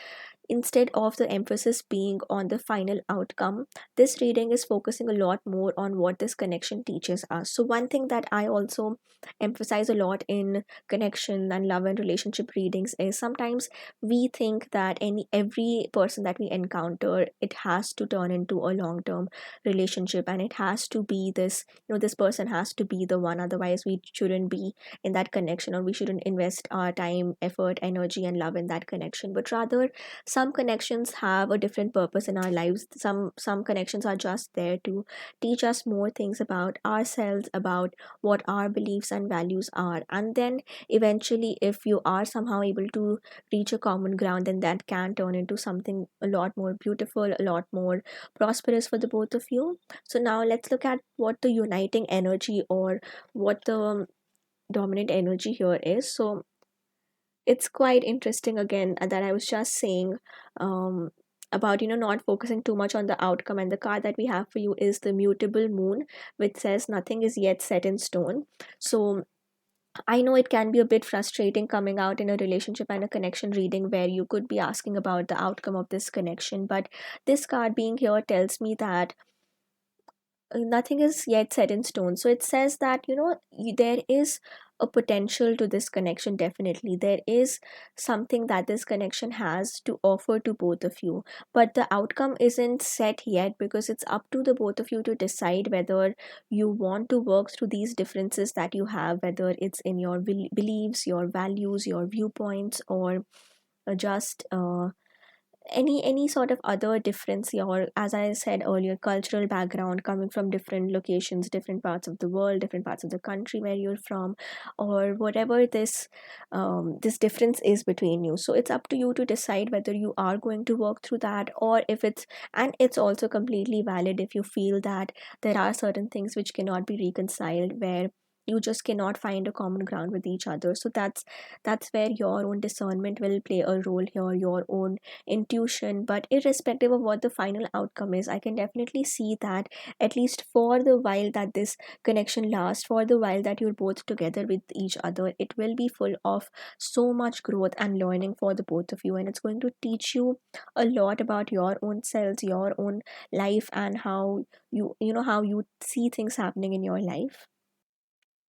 instead of the emphasis being on the final outcome, this reading is focusing a lot more on what this connection teaches us. So, one thing that I also emphasize a lot in connection and love and relationship readings is sometimes we think that every person that we encounter, it has to turn into a long term relationship, and it has to be this, this person has to be the one, otherwise, we shouldn't be in that connection, or we shouldn't invest our time, effort, energy, and love in that connection. But rather, some connections have a different purpose in our lives. Some connections are just there to teach us more things about ourselves, about what our beliefs and values are. And then eventually, if you are somehow able to reach a common ground, then that can turn into something a lot more beautiful, a lot more prosperous for the both of you. So now let's look at what the uniting energy, or what the dominant energy here is. So it's quite interesting again, that I was just saying, um, about not focusing too much on the outcome. And the card that we have for you is the mutable moon, which says nothing is yet set in stone. So I know it can be a bit frustrating coming out in a relationship and a connection reading where you could be asking about the outcome of this connection, but this card being here tells me that nothing is yet set in stone. So it says that, there is a potential to this connection. Definitely there is something that this connection has to offer to both of you, but the outcome isn't set yet, because it's up to the both of you to decide whether you want to work through these differences that you have, whether it's in your beliefs, your values, your viewpoints, or just any sort of other difference, or as I said earlier, cultural background, coming from different locations, different parts of the world, different parts of the country where you're from, or whatever this difference is between you. So it's up to you to decide whether you are going to work through that, or if it's and it's also completely valid if you feel that there are certain things which cannot be reconciled, where you just cannot find a common ground with each other. So that's where your own discernment will play a role here, your own intuition. But irrespective of what the final outcome is, I can definitely see that at least for the while that this connection lasts, for the while that you're both together with each other, it will be full of so much growth and learning for the both of you, and it's going to teach you a lot about your own selves, your own life, and how how you see things happening in your life.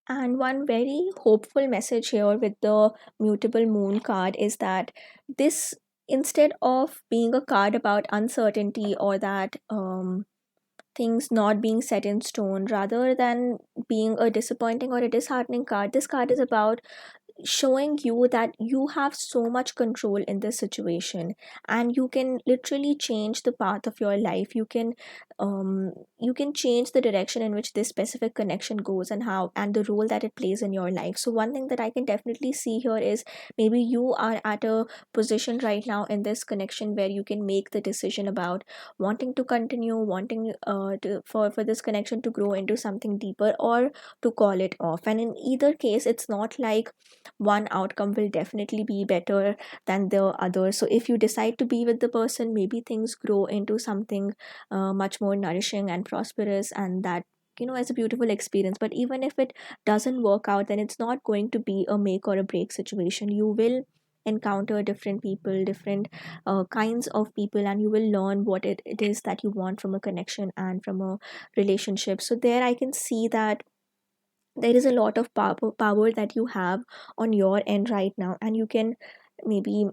And one very hopeful message here with the mutable moon card is that this, instead of being a card about uncertainty, or that things not being set in stone, rather than being a disappointing or a disheartening card, this card is about showing you that you have so much control in this situation, and you can literally change the path of your life. You can change the direction in which this specific connection goes, and how, and the role that it plays in your life. So one thing that I can definitely see here is, maybe you are at a position right now in this connection where you can make the decision about wanting to continue, wanting for this connection to grow into something deeper, or to call it off. And in either case, it's not like one outcome will definitely be better than the other. So if you decide to be with the person, maybe things grow into something much more nourishing and prosperous, and that, is a beautiful experience. But even if it doesn't work out, then it's not going to be a make or a break situation. You will encounter different people, different kinds of people, and you will learn what it is that you want from a connection and from a relationship. So there I can see that there is a lot of power that you have on your end right now, and you can maybe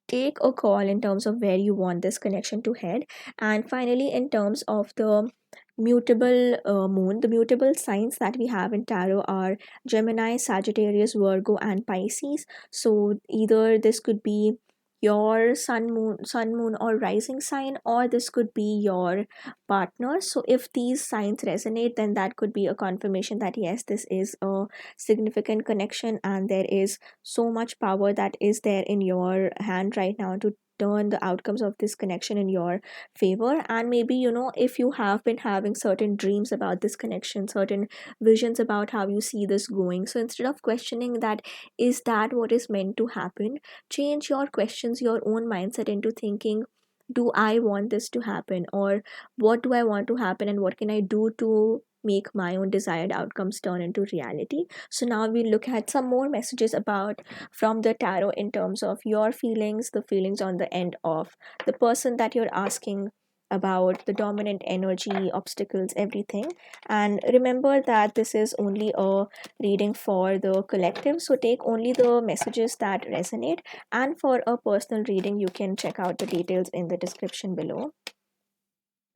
take a call in terms of where you want this connection to head. And finally, in terms of the mutable moon, the mutable signs that we have in tarot are Gemini, Sagittarius, Virgo, and Pisces. So either this could be your sun moon or rising sign, or this could be your partner. So if these signs resonate, then that could be a confirmation that yes, this is a significant connection, and there is so much power that is there in your hand right now to turn the outcomes of this connection in your favor. And maybe, if you have been having certain dreams about this connection, certain visions about how you see this going, so instead of questioning that, is that what is meant to happen, change your questions, your own mindset, into thinking, do I want this to happen, or what do I want to happen, and what can I do to make my own desired outcomes turn into reality. So now we look at some more messages about from the tarot in terms of your feelings, the feelings on the end of the person that you're asking about, the dominant energy, obstacles, everything. And remember that this is only a reading for the collective, so take only the messages that resonate. And for a personal reading, you can check out the details in the description below.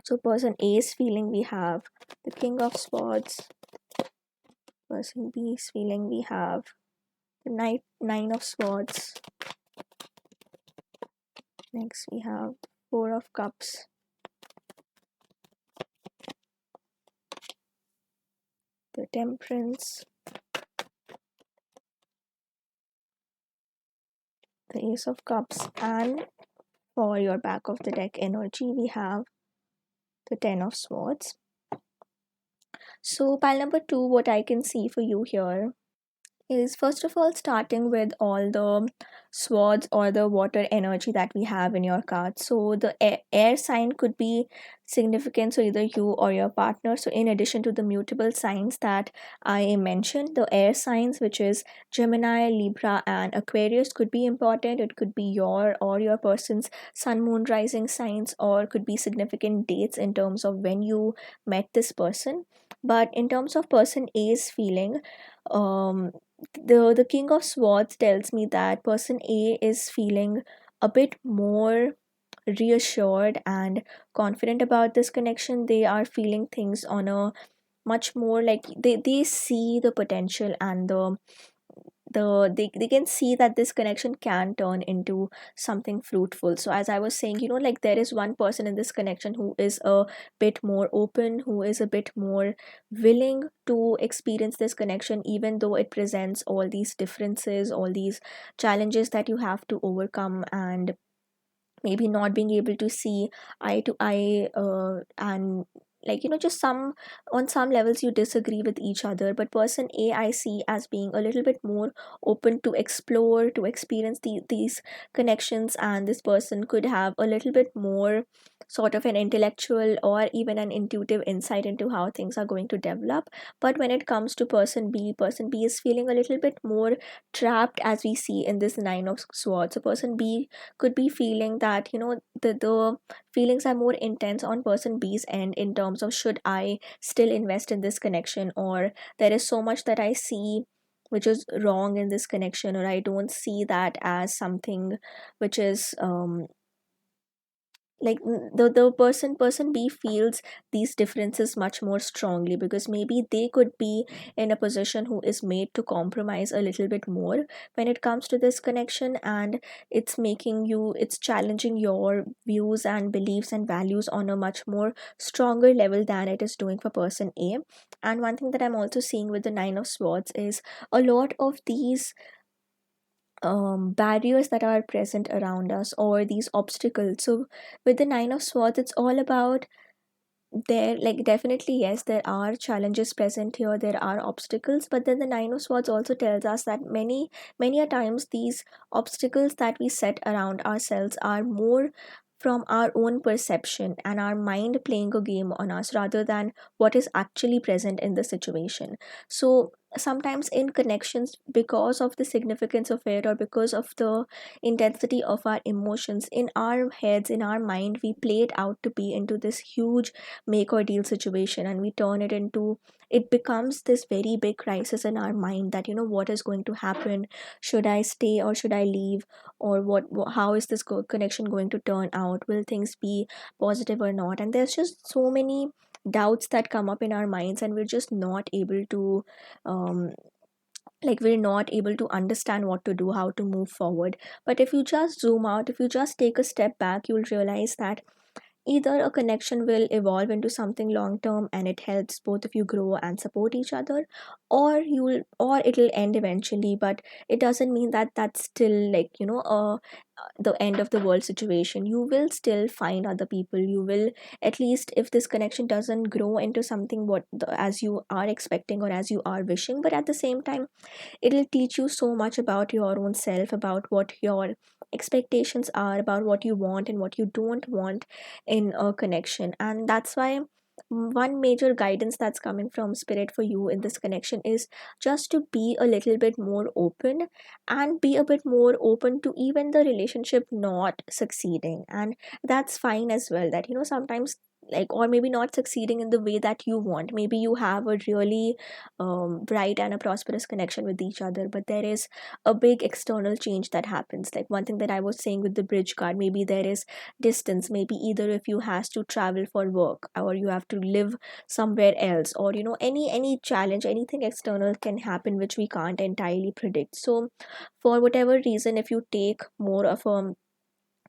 So person A's feeling, we have the King of Swords. Person B's feeling, we have the nine of swords. Next we have Four of Cups, the Temperance, the Ace of Cups, and for your back of the deck energy, we have the Ten of Swords. So pile number two, what I can see for you here is, first of all, starting with all the swords or the water energy that we have in your card. So the air sign could be significant, so either you or your partner. So in addition to the mutable signs that I mentioned, the air signs, which is Gemini, Libra, and Aquarius, could be important. It could be your or your person's sun, moon, rising signs, or could be significant dates in terms of when you met this person. But in terms of person A's feeling, um the King of Swords tells me that person A is feeling a bit more reassured and confident about this connection. They are feeling things on a much more, like, they see the potential, and they can see that this connection can turn into something fruitful. So as I was saying, like, there is one person in this connection who is a bit more open, who is a bit more willing to experience this connection, even though it presents all these differences, all these challenges that you have to overcome, and maybe not being able to see eye to eye, and, like, just some, on some levels you disagree with each other. But person A, I see as being a little bit more open to explore, to experience these connections, and this person could have a little bit more sort of an intellectual or even an intuitive insight into how things are going to develop. But when it comes to person B is feeling a little bit more trapped, as we see in this Nine of Swords. So person B could be feeling that, the feelings are more intense on person B's end, in terms of, should I still invest in this connection, or there is so much that I see which is wrong in this connection, or I don't see that as something which is like the person B feels these differences much more strongly, because maybe they could be in a position who is made to compromise a little bit more when it comes to this connection, and it's challenging your views and beliefs and values on a much more stronger level than it is doing for person A. And one thing that I'm also seeing with the Nine of Swords is a lot of these barriers that are present around us, or these obstacles. So with the Nine of Swords, it's all about, there, like, definitely yes, there are challenges present here, there are obstacles, but then the Nine of Swords also tells us that many a times these obstacles that we set around ourselves are more from our own perception and our mind playing a game on us, rather than what is actually present in the situation. So sometimes in connections, because of the significance of it, or because of the intensity of our emotions in our heads, in our mind, we play it out to be into this huge make or deal situation, and we turn it into, it becomes this very big crisis in our mind, that what is going to happen, should I stay or should I leave, or how is this connection going to turn out, will things be positive or not. And there's just so many doubts that come up in our minds, and we're just not able to um we're not able to understand what to do, how to move forward. But if you just zoom out, if you just take a step back, you'll realize that either a connection will evolve into something long term and it helps both of you grow and support each other, or it'll end eventually, but it doesn't mean that that's still, the end of the world situation. You will still find other people. You will, at least if this connection doesn't grow into something as you are expecting or as you are wishing, but at the same time it'll teach you so much about your own self, about what your expectations are, about what you want and what you don't want in a connection. And that's why one major guidance that's coming from spirit for you in this connection is just to be a little bit more open, and be a bit more open to even the relationship not succeeding. And that's fine as well, that sometimes, or maybe not succeeding in the way that you want. Maybe you have a really bright and a prosperous connection with each other, but there is a big external change that happens. Like one thing that I was saying with the bridge card, maybe there is distance. Maybe either if you has to travel for work, or you have to live somewhere else, or any challenge, anything external can happen which we can't entirely predict. So for whatever reason, if you take more of a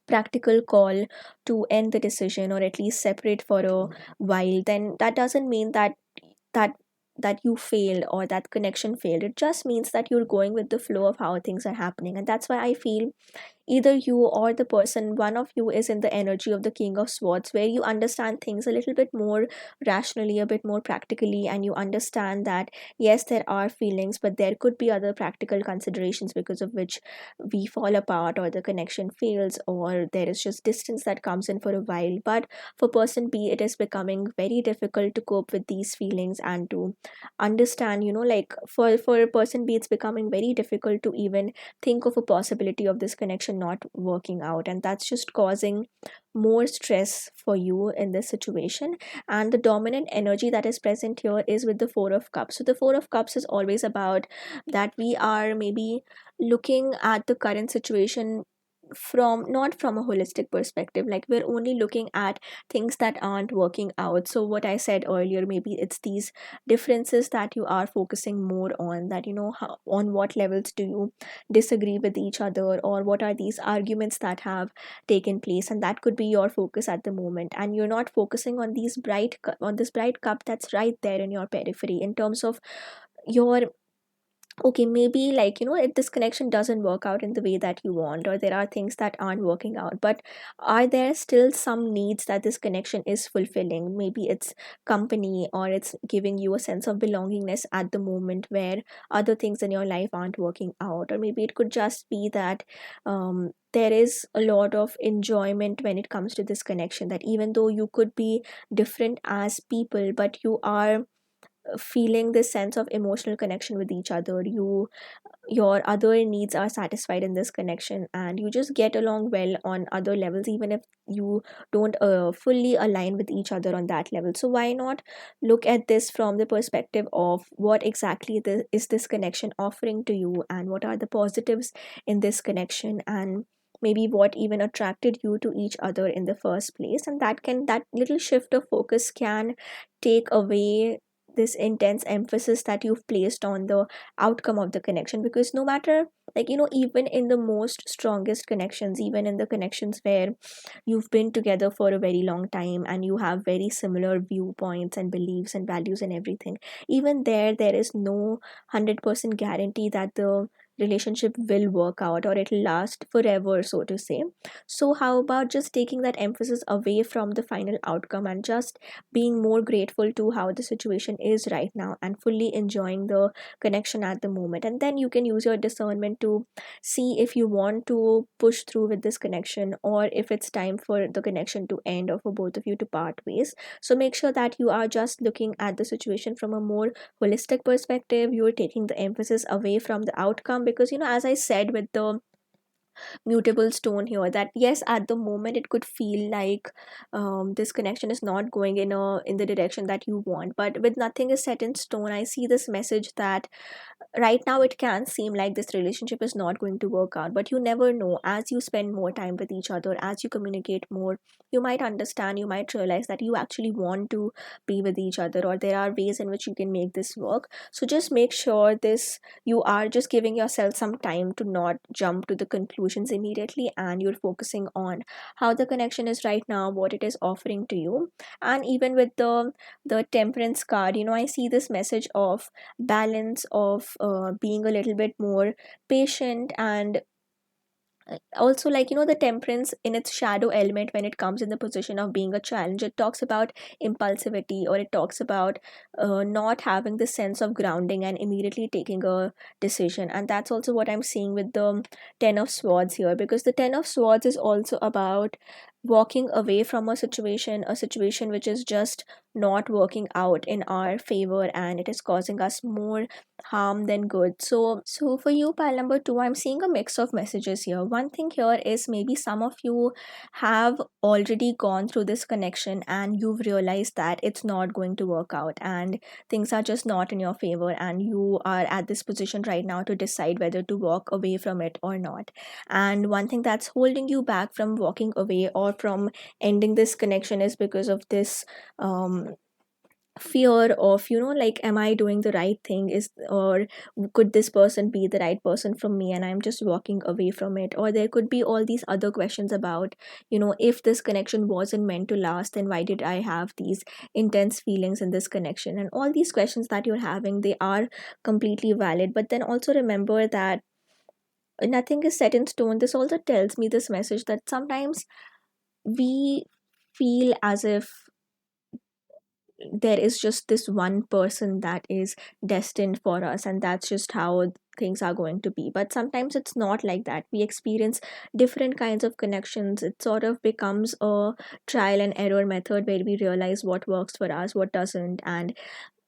practical call to end the decision, or at least separate for a while, then that doesn't mean that that you failed or that connection failed. It just means that you're going with the flow of how things are happening. And that's why I feel either you or the person, one of you, is in the energy of the King of Swords, where you understand things a little bit more rationally, a bit more practically, and you understand that yes, there are feelings, but there could be other practical considerations because of which we fall apart, or the connection fails, or there is just distance that comes in for a while. But for person B, it is becoming very difficult to cope with these feelings and to understand, for person B, it's becoming very difficult to even think of a possibility of this connection not working out, and that's just causing more stress for you in this situation. And the dominant energy that is present here is with the Four of Cups. So the Four of Cups is always about that we are maybe looking at the current situation from, not from a holistic perspective, like we're only looking at things that aren't working out. So what I said earlier, maybe it's these differences that you are focusing more on, that on what levels do you disagree with each other, or what are these arguments that have taken place, and that could be your focus at the moment. And you're not focusing on on this bright cup that's right there in your periphery, in terms of your, okay, maybe, if this connection doesn't work out in the way that you want, or there are things that aren't working out, but are there still some needs that this connection is fulfilling? Maybe it's company, or it's giving you a sense of belongingness at the moment where other things in your life aren't working out. Or maybe it could just be that there is a lot of enjoyment when it comes to this connection, that even though you could be different as people, but you are feeling this sense of emotional connection with each other. Your other needs are satisfied in this connection, and you just get along well on other levels, even if you don't fully align with each other on that level. So why not look at this from the perspective of what exactly is this connection offering to you, and what are the positives in this connection, and maybe what even attracted you to each other in the first place. And that little shift of focus can take away this intense emphasis that you've placed on the outcome of the connection. Because no matter, like, even in the most strongest connections, even in the connections where you've been together for a very long time and you have very similar viewpoints and beliefs and values and everything, even there is no 100% guarantee that the relationship will work out or it'll last forever, so to say. So how about just taking that emphasis away from the final outcome and just being more grateful to how the situation is right now and fully enjoying the connection at the moment. And then you can use your discernment to see if you want to push through with this connection or if it's time for the connection to end or for both of you to part ways. So make sure that you are just looking at the situation from a more holistic perspective. You're taking the emphasis away from the outcome, because as I said with the mutable stone here, that yes, at the moment it could feel like this connection is not going in the direction that you want, but with nothing is set in stone, I see this message that right now it can seem like this relationship is not going to work out, but you never know. As you spend more time with each other, as you communicate more, you might understand, you might realize that you actually want to be with each other, or there are ways in which you can make this work. So just make sure this, you are just giving yourself some time to not jump to the conclusions immediately, and you're focusing on how the connection is right now, what it is offering to you. And even with the temperance card, I see this message of balance, of being a little bit more patient, and also, like, the temperance in its shadow element, when it comes in the position of being a challenge, it talks about impulsivity, or it talks about not having the sense of grounding and immediately taking a decision. And that's also what I'm seeing with the ten of swords here, because the ten of swords is also about walking away from a situation which is just not working out in our favor, and it is causing us more harm than good. So for you, pile number two, I'm seeing a mix of messages here. One thing here is maybe some of you have already gone through this connection and you've realized that it's not going to work out and things are just not in your favor, and you are at this position right now to decide whether to walk away from it or not. And one thing that's holding you back from walking away or from ending this connection is because of this fear of, like, am I doing the right thing, is, or could this person be the right person for me and I'm just walking away from it. Or there could be all these other questions about, if this connection wasn't meant to last, then why did I have these intense feelings in this connection. And all these questions that you're having, they are completely valid, but then also remember that nothing is set in stone. This also tells me this message that sometimes we feel as if there is just this one person that is destined for us, and that's just how things are going to be. But sometimes it's not like that. We experience different kinds of connections. It sort of becomes a trial and error method where we realize what works for us, what doesn't. And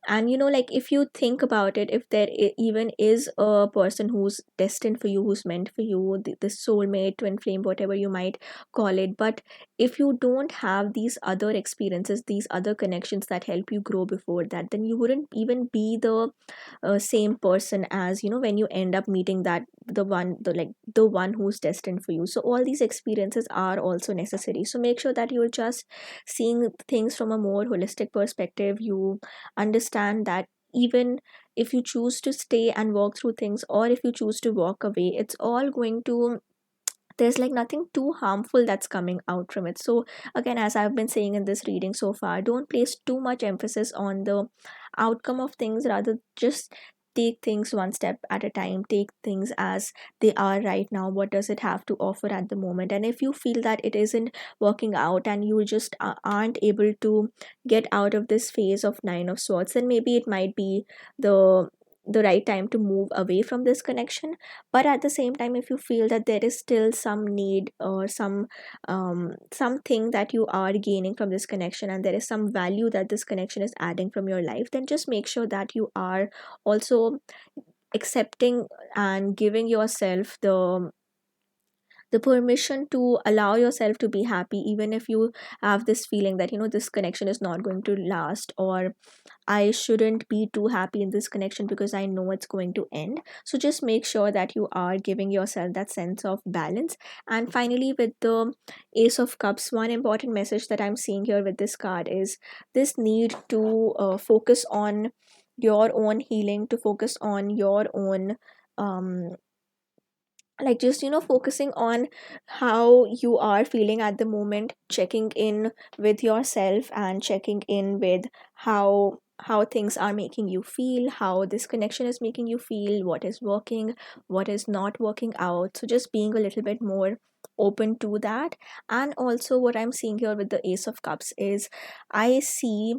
like, if you think about it, if there even is a person who's destined for you, who's meant for you, the soulmate, twin flame, whatever you might call it, but if you don't have these other experiences, these other connections that help you grow before that, then you wouldn't even be the same person as, when you end up meeting that the one who's destined for you. So all these experiences are also necessary. So make sure that you're just seeing things from a more holistic perspective. You understand that even if you choose to stay and walk through things, or if you choose to walk away, it's all going to, there's like nothing too harmful that's coming out from it. So again, as I've been saying in this reading so far, don't place too much emphasis on the outcome of things, rather just take things one step at a time. Take things as they are right now. What does it have to offer at the moment? And if you feel that it isn't working out and you just aren't able to get out of this phase of nine of swords, then maybe it might be the the right time to move away from this connection. But at the same time, if you feel that there is still some need or something that you are gaining from this connection, and there is some value that this connection is adding from your life, then just make sure that you are also accepting and giving yourself the permission to allow yourself to be happy, even if you have this feeling that this connection is not going to last, or I shouldn't be too happy in this connection because I know it's going to end. So just make sure that you are giving yourself that sense of balance. And finally, with the Ace of Cups, one important message that I'm seeing here with this card is this need to focus on your own healing, to focus on your own um like just focusing on how you are feeling at the moment, checking in with yourself and checking in with how things are making you feel, how this connection is making you feel, what is working, what is not working out. So just being a little bit more open to that. And also what I'm seeing here with the Ace of Cups is I see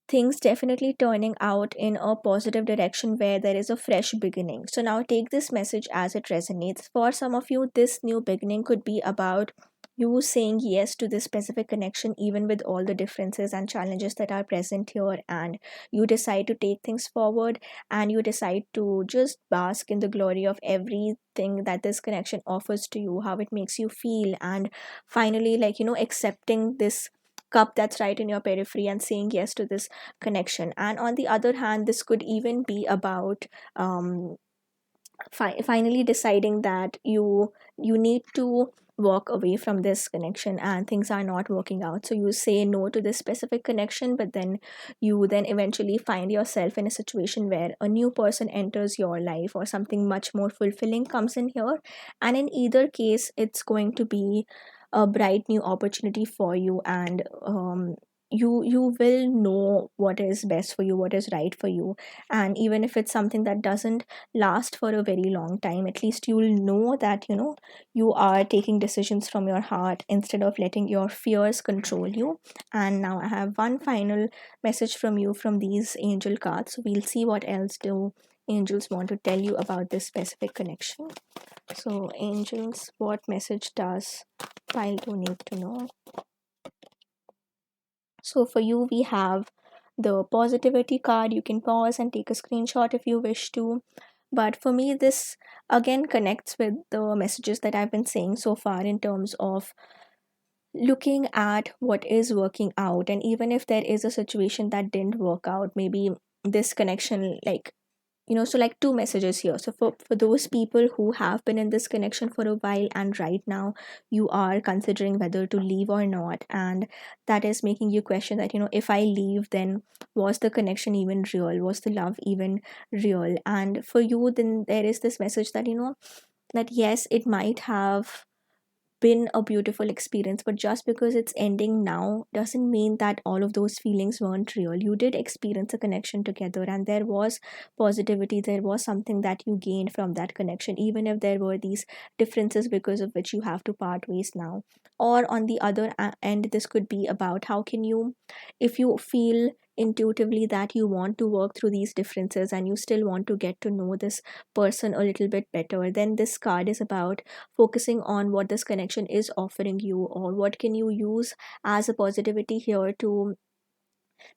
things definitely turning out in a positive direction where there is a fresh beginning. So now take this message as it resonates. For some of you, this new beginning could be about you saying yes to this specific connection, even with all the differences and challenges that are present here, and you decide to take things forward, and you decide to just bask in the glory of everything that this connection offers to you, how it makes you feel, and finally, accepting this cup that's right in your periphery and saying yes to this connection. And on the other hand, this could even be about um, finally deciding that you need to walk away from this connection and things are not working out, so you say no to this specific connection, but then you then eventually find yourself in a situation where a new person enters your life or something much more fulfilling comes in here. And in either case, it's going to be a bright new opportunity for you, and you will know what is best for you, what is right for you. And even if it's something that doesn't last for a very long time, at least you'll know that you are taking decisions from your heart instead of letting your fears control you. And now I have one final message from you from these angel cards, so we'll see what else do angels want to tell you about this specific connection. So angels, what message does pile 2 need to know? So for you, we have the positivity card. You can pause and take a screenshot if you wish to. But for me, this again connects with the messages that I've been saying so far in terms of looking at what is working out. And even if there is a situation that didn't work out, maybe this connection, so like two messages here. So for those people who have been in this connection for a while and right now you are considering whether to leave or not, and that is making you question that if I leave, then was the connection even real, was the love even real? And for you, then there is this message that that yes, it might have been a beautiful experience, but just because it's ending now doesn't mean that all of those feelings weren't real. You did experience a connection together, and there was positivity, there was something that you gained from that connection, even if there were these differences because of which you have to part ways now. Or on the other end, this could be about how can you, if you feel intuitively that you want to work through these differences and you still want to get to know this person a little bit better, then this card is about focusing on what this connection is offering you, or what can you use as a positivity here to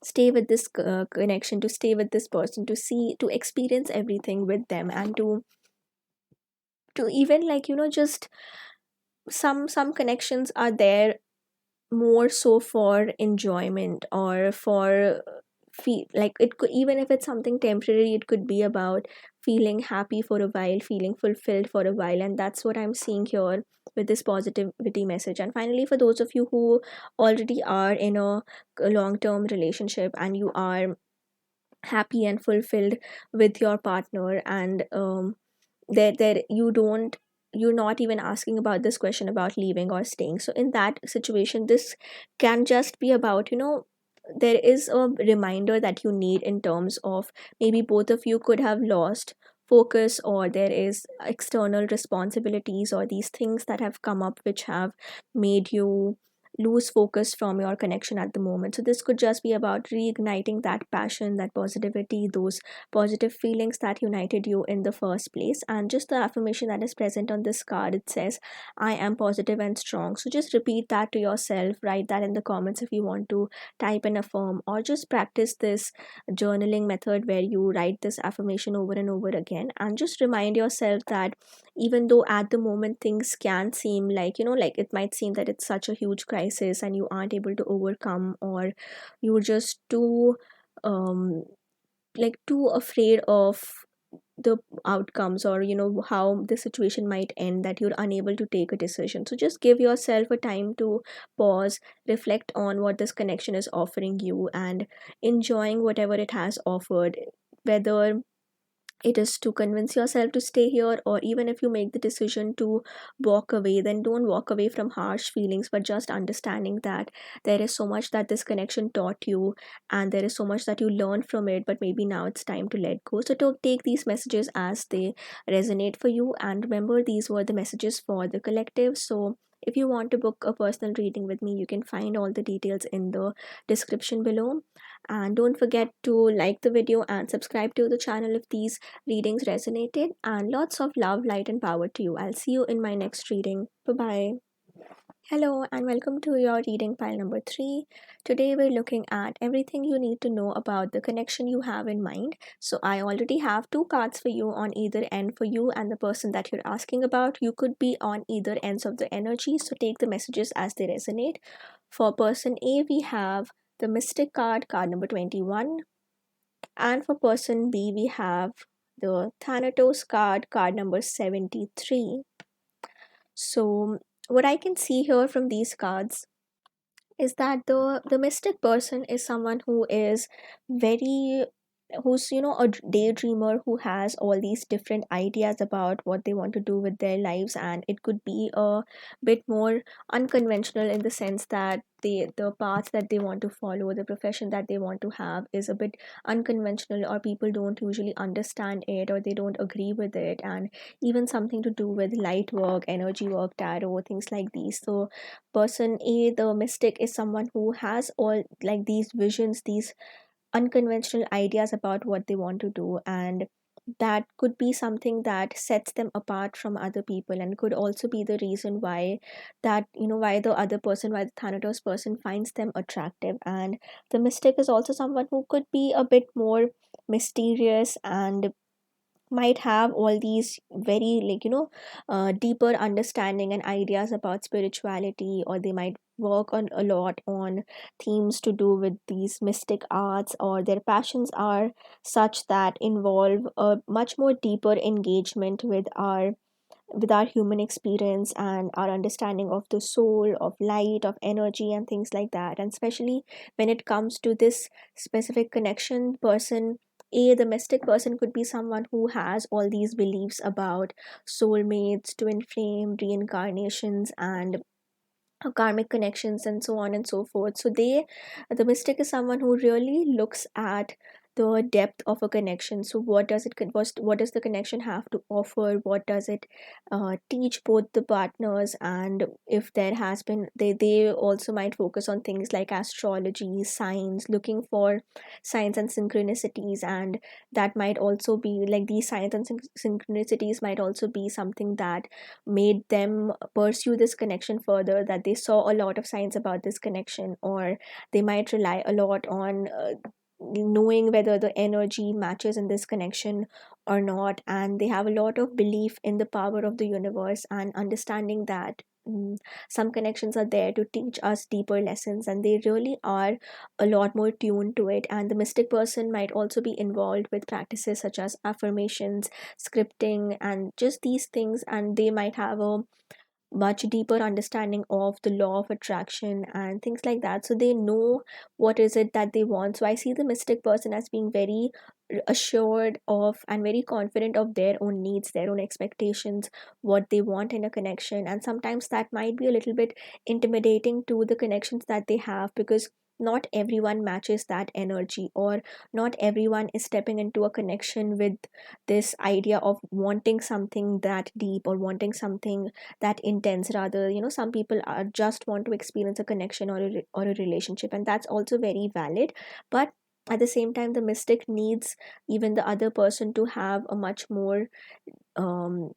stay with this connection, to stay with this person, to see, to experience everything with them, and to even just some connections are there more so for enjoyment or for feel like it could, even if it's something temporary, it could be about feeling happy for a while, feeling fulfilled for a while. And that's what I'm seeing here with this positivity message. And finally, for those of you who already are in a long-term relationship and you are happy and fulfilled with your partner, and there you don't, you're not even asking about this question about leaving or staying, so in that situation, this can just be about there is a reminder that you need in terms of maybe both of you could have lost focus, or there is external responsibilities or these things that have come up which have made you lose focus from your connection at the moment. So this could just be about reigniting that passion, that positivity, those positive feelings that united you in the first place. And just the affirmation that is present on this card, it says, I am positive and strong. So just repeat that to yourself, write that in the comments if you want to type and affirm, or just practice this journaling method where you write this affirmation over and over again, and just remind yourself that even though at the moment things can seem like, like it might seem that it's such a huge crisis and you aren't able to overcome, or you're just too um too afraid of the outcomes, or how the situation might end, that you're unable to take a decision. So just give yourself a time to pause, reflect on what this connection is offering you, and enjoying whatever it has offered, whether it is to convince yourself to stay here, or even if you make the decision to walk away, then don't walk away from harsh feelings, but just understanding that there is so much that this connection taught you, and there is so much that you learned from it, but maybe now it's time to let go. So to take these messages as they resonate for you, and remember, these were the messages for the collective. So if you want to book a personal reading with me, you can find all the details in the description below. And don't forget to like the video and subscribe to the channel if these readings resonated. And lots of love, light, and power to you. I'll see you in my next reading. Bye bye. Hello, and welcome to your reading pile number 3. Today, we're looking at everything you need to know about the connection you have in mind. So, I already have two cards for you on either end for you and the person that you're asking about. You could be on either ends of the energy, so take the messages as they resonate. For person A, we have the Mystic card, card number 21. And for person B, we have the Thanatos card, card number 73. So, what I can see here from these cards is that the mystic person is someone who is very, who's a daydreamer, who has all these different ideas about what they want to do with their lives, and it could be a bit more unconventional in the sense that the path that they want to follow, the profession that they want to have, is a bit unconventional, or people don't usually understand it, or they don't agree with it. And even something to do with light work, energy work, tarot, things like these. So person A, the mystic, is someone who has all like these visions, these unconventional ideas about what they want to do, and that could be something that sets them apart from other people, and could also be the reason why that why the other person, why the Thanatos person finds them attractive. And the mystic is also someone who could be a bit more mysterious, and might have all these very deeper understanding and ideas about spirituality, or they might work on a lot on themes to do with these mystic arts, or their passions are such that involve a much more deeper engagement with our human experience and our understanding of the soul, of light, of energy, and things like that. And especially when it comes to this specific connection, person A, the mystic person, could be someone who has all these beliefs about soulmates, twin flame, reincarnations, and karmic connections, and so on and so forth. So the mystic is someone who really looks at the depth of a connection. So what does the connection have to offer, what does it teach both the partners? And if there has been, they also might focus on things like astrology, signs, looking for signs and synchronicities. And that might also be like these signs and synchronicities might also be something that made them pursue this connection further, that they saw a lot of signs about this connection, or they might rely a lot on knowing whether the energy matches in this connection or not. And they have a lot of belief in the power of the universe, and understanding that some connections are there to teach us deeper lessons, and they really are a lot more tuned to it. And the mystic person might also be involved with practices such as affirmations, scripting, and just these things. And they might have a much deeper understanding of the law of attraction and things like that. So they know what is it that they want. So I see the mystic person as being very assured of and very confident of their own needs, their own expectations, what they want in a connection. And sometimes that might be a little bit intimidating to the connections that they have, because not everyone matches that energy, or not everyone is stepping into a connection with this idea of wanting something that deep or wanting something that intense. Rather, some people are just want to experience a connection or or a relationship, and that's also very valid. But at the same time, the mystic needs even the other person to have a much more um,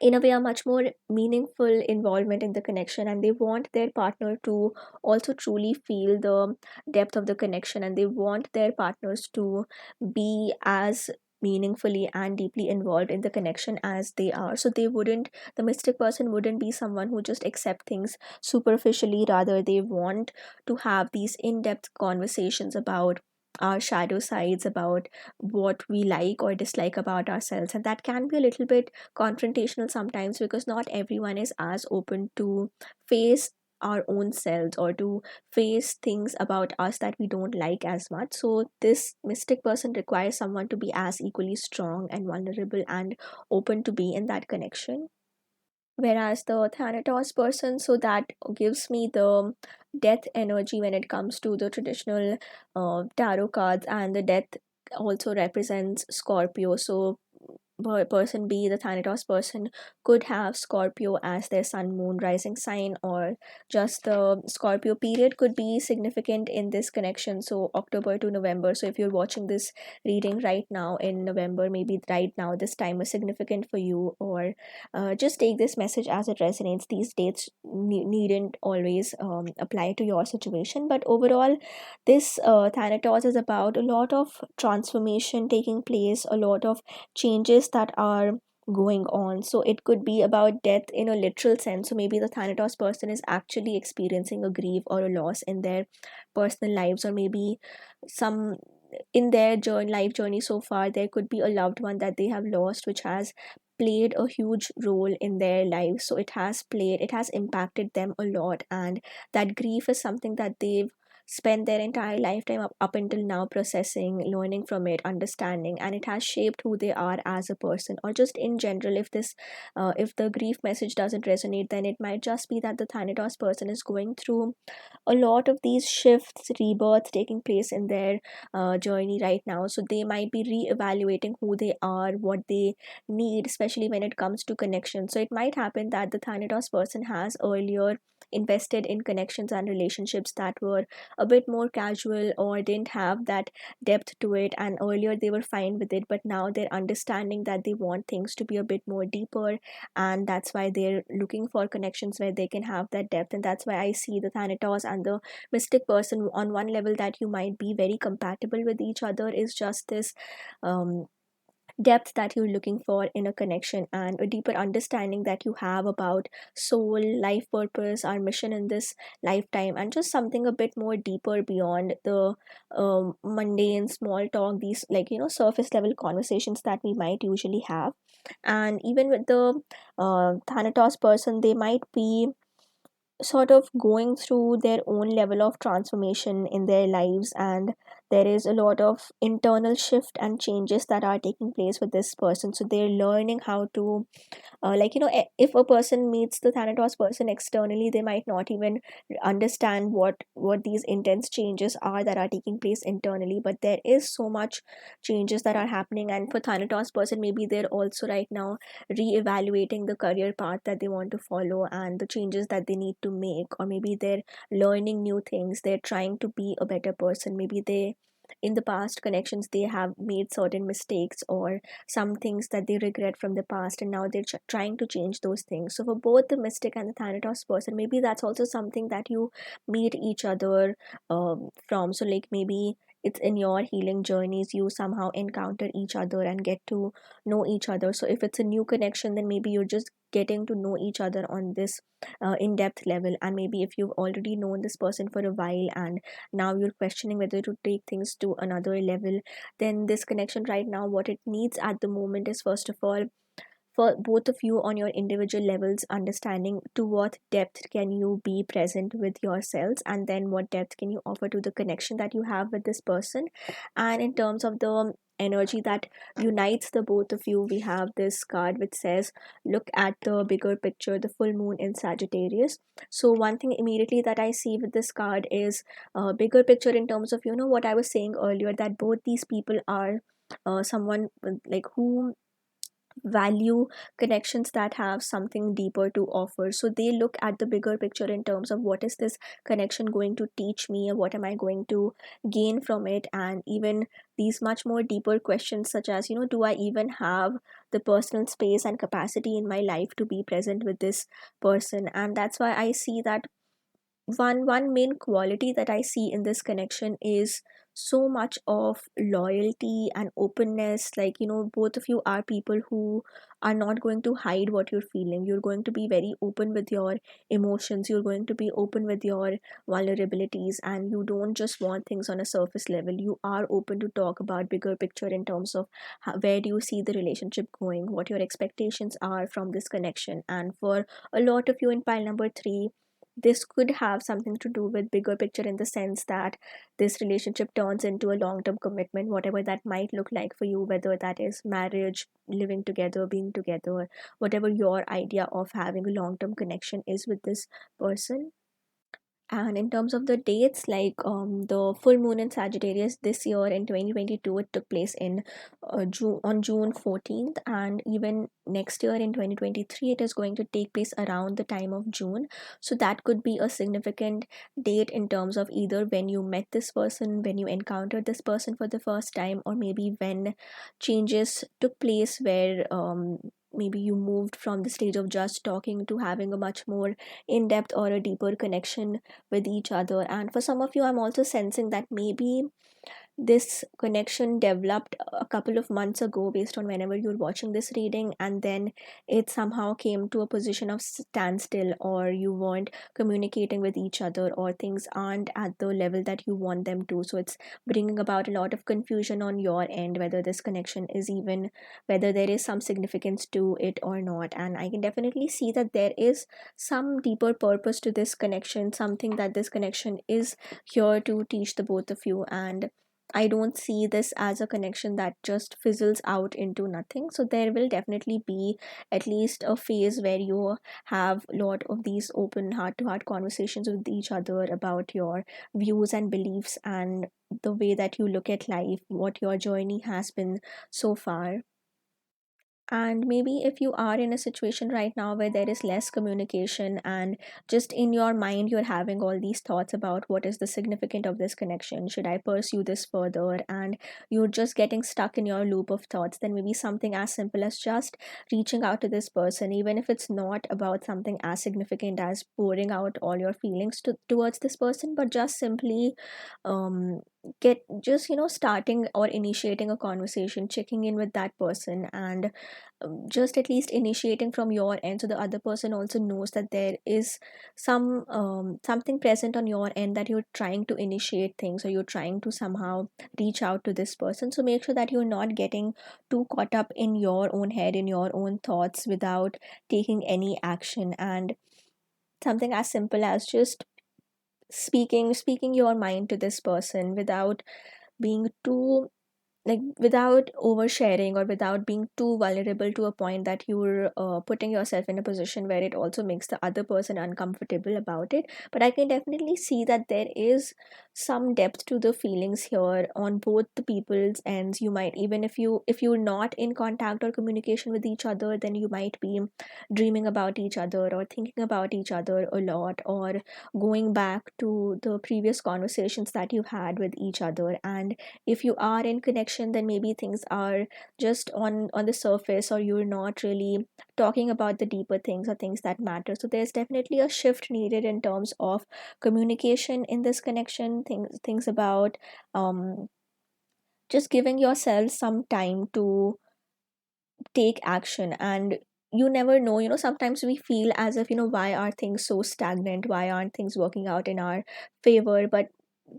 in a way, a much more meaningful involvement in the connection, and they want their partner to also truly feel the depth of the connection, and they want their partners to be as meaningfully and deeply involved in the connection as they are. So they wouldn't the mystic person wouldn't be someone who just accept things superficially. Rather, they want to have these in-depth conversations about our shadow sides, about what we like or dislike about ourselves, and that can be a little bit confrontational sometimes, because not everyone is as open to face our own selves or to face things about us that we don't like as much. So this mystic person requires someone to be as equally strong and vulnerable and open to be in that connection. Whereas the Thanatos person, so that gives me the death energy when it comes to the traditional tarot cards, and the death also represents Scorpio. So person B, the Thanatos person, could have Scorpio as their sun, moon, rising sign, or just the Scorpio period could be significant in this connection. So October to November. So if you're watching this reading right now in November, maybe right now this time is significant for you, or just take this message as it resonates. These dates needn't always apply to your situation, but overall, this Thanatos is about a lot of transformation taking place, a lot of changes that are going on. So it could be about death in a literal sense. So maybe the Thanatos person is actually experiencing a grief or a loss in their personal lives, or maybe some in their life journey so far, there could be a loved one that they have lost, which has played a huge role in their lives. So it has impacted them a lot, and that grief is something that they've spent their entire lifetime up until now processing, learning from it, understanding, and it has shaped who they are as a person. Or just in general, if the grief message doesn't resonate, then it might just be that the Thanatos person is going through a lot of these shifts, rebirths taking place in their journey right now. So they might be re-evaluating who they are, what they need, especially when it comes to connection. So it might happen that the Thanatos person has earlier invested in connections and relationships that were a bit more casual or didn't have that depth to it, and earlier they were fine with it, but now they're understanding that they want things to be a bit more deeper, and that's why they're looking for connections where they can have that depth. And that's why I see the Thanatos and the mystic person on one level, that you might be very compatible with each other, is just this um depth that you're looking for in a connection, and a deeper understanding that you have about soul, life purpose, our mission in this lifetime, and just something a bit more deeper beyond the mundane small talk, these, like, surface level conversations that we might usually have. And even with the Thanatos person, they might be sort of going through their own level of transformation in their lives, and there is a lot of internal shift and changes that are taking place with this person. So they're learning how to if a person meets the Thanatos person externally, they might not even understand what these intense changes are that are taking place internally, but there is so much changes that are happening. And for Thanatos person, maybe they're also right now re-evaluating the career path that they want to follow and the changes that they need to make, or maybe they're learning new things, they're trying to be a better person. Maybe they, in the past connections, they have made certain mistakes or some things that they regret from the past, and now they're trying to change those things. So for both the mystic and the Thanatos person, maybe that's also something that you meet each other from. So like maybe it's in your healing journeys, you somehow encounter each other and get to know each other. So if it's a new connection, then maybe you're just getting to know each other on this in-depth level. And maybe if you've already known this person for a while and now you're questioning whether to take things to another level, then this connection right now, what it needs at the moment is, first of all, for both of you on your individual levels, understanding to what depth can you be present with yourselves, and then what depth can you offer to the connection that you have with this person. And in terms of the energy that unites the both of you. We have this card which says, look at the bigger picture, the full moon in Sagittarius. So one thing immediately that I see with this card is bigger picture in terms of, what I was saying earlier, that both these people are someone like who value connections that have something deeper to offer. So they look at the bigger picture in terms of, what is this connection going to teach me, and what am I going to gain from it, and even these much more deeper questions such as, do I even have the personal space and capacity in my life to be present with this person. And that's why I see that one main quality that I see in this connection is so much of loyalty and openness. Like, both of you are people who are not going to hide what you're feeling. You're going to be very open with your emotions, you're going to be open with your vulnerabilities, and you don't just want things on a surface level. You are open to talk about bigger picture in terms of where do you see the relationship going, what your expectations are from this connection. And for a lot of you in pile number 3, this could have something to do with bigger picture in the sense that this relationship turns into a long term commitment, whatever that might look like for you, whether that is marriage, living together, being together, whatever your idea of having a long term connection is with this person. And in terms of the dates, like the full moon in Sagittarius this year in 2022, it took place in June 14th, and even next year in 2023, it is going to take place around the time of June. So that could be a significant date in terms of either when you met this person, when you encountered this person for the first time, or maybe when changes took place where maybe you moved from the stage of just talking to having a much more in depth or a deeper connection with each other. And for some of you, I'm also sensing that maybe this connection developed a couple of months ago based on whenever you're watching this reading, and then it somehow came to a position of standstill, or you weren't communicating with each other, or things aren't at the level that you want them to. So it's bringing about a lot of confusion on your end, whether this connection is even, whether there is some significance to it or not. And I can definitely see that there is some deeper purpose to this connection, something that this connection is here to teach the both of you. And I don't see this as a connection that just fizzles out into nothing. So there will definitely be at least a phase where you have a lot of these open heart to heart conversations with each other about your views and beliefs and the way that you look at life, what your journey has been so far. And maybe if you are in a situation right now where there is less communication, and just in your mind you're having all these thoughts about what is the significance of this connection, should I pursue this further, and you're just getting stuck in your loop of thoughts, then maybe something as simple as just reaching out to this person, even if it's not about something as significant as pouring out all your feelings towards this person, but just simply um get just starting or initiating a conversation, checking in with that person, and just at least initiating from your end, so the other person also knows that there is something present on your end, that you're trying to initiate things, or you're trying to somehow reach out to this person. So make sure that you're not getting too caught up in your own head, in your own thoughts, without taking any action. And something as simple as just speaking your mind to this person without being too, like, without oversharing or without being too vulnerable to a point that you're putting yourself in a position where it also makes the other person uncomfortable about it. But I can definitely see that there is some depth to the feelings here on both the people's ends. You might, even if you're not in contact or communication with each other, then you might be dreaming about each other or thinking about each other a lot, or going back to the previous conversations that you've had with each other. And if you are in connection, then maybe things are just on the surface, or you're not really talking about the deeper things or things that matter. So there's definitely a shift needed in terms of communication in this connection. Things about um just giving yourself some time to take action. And you never know, sometimes we feel as if, why are things so stagnant, why aren't things working out in our favor? But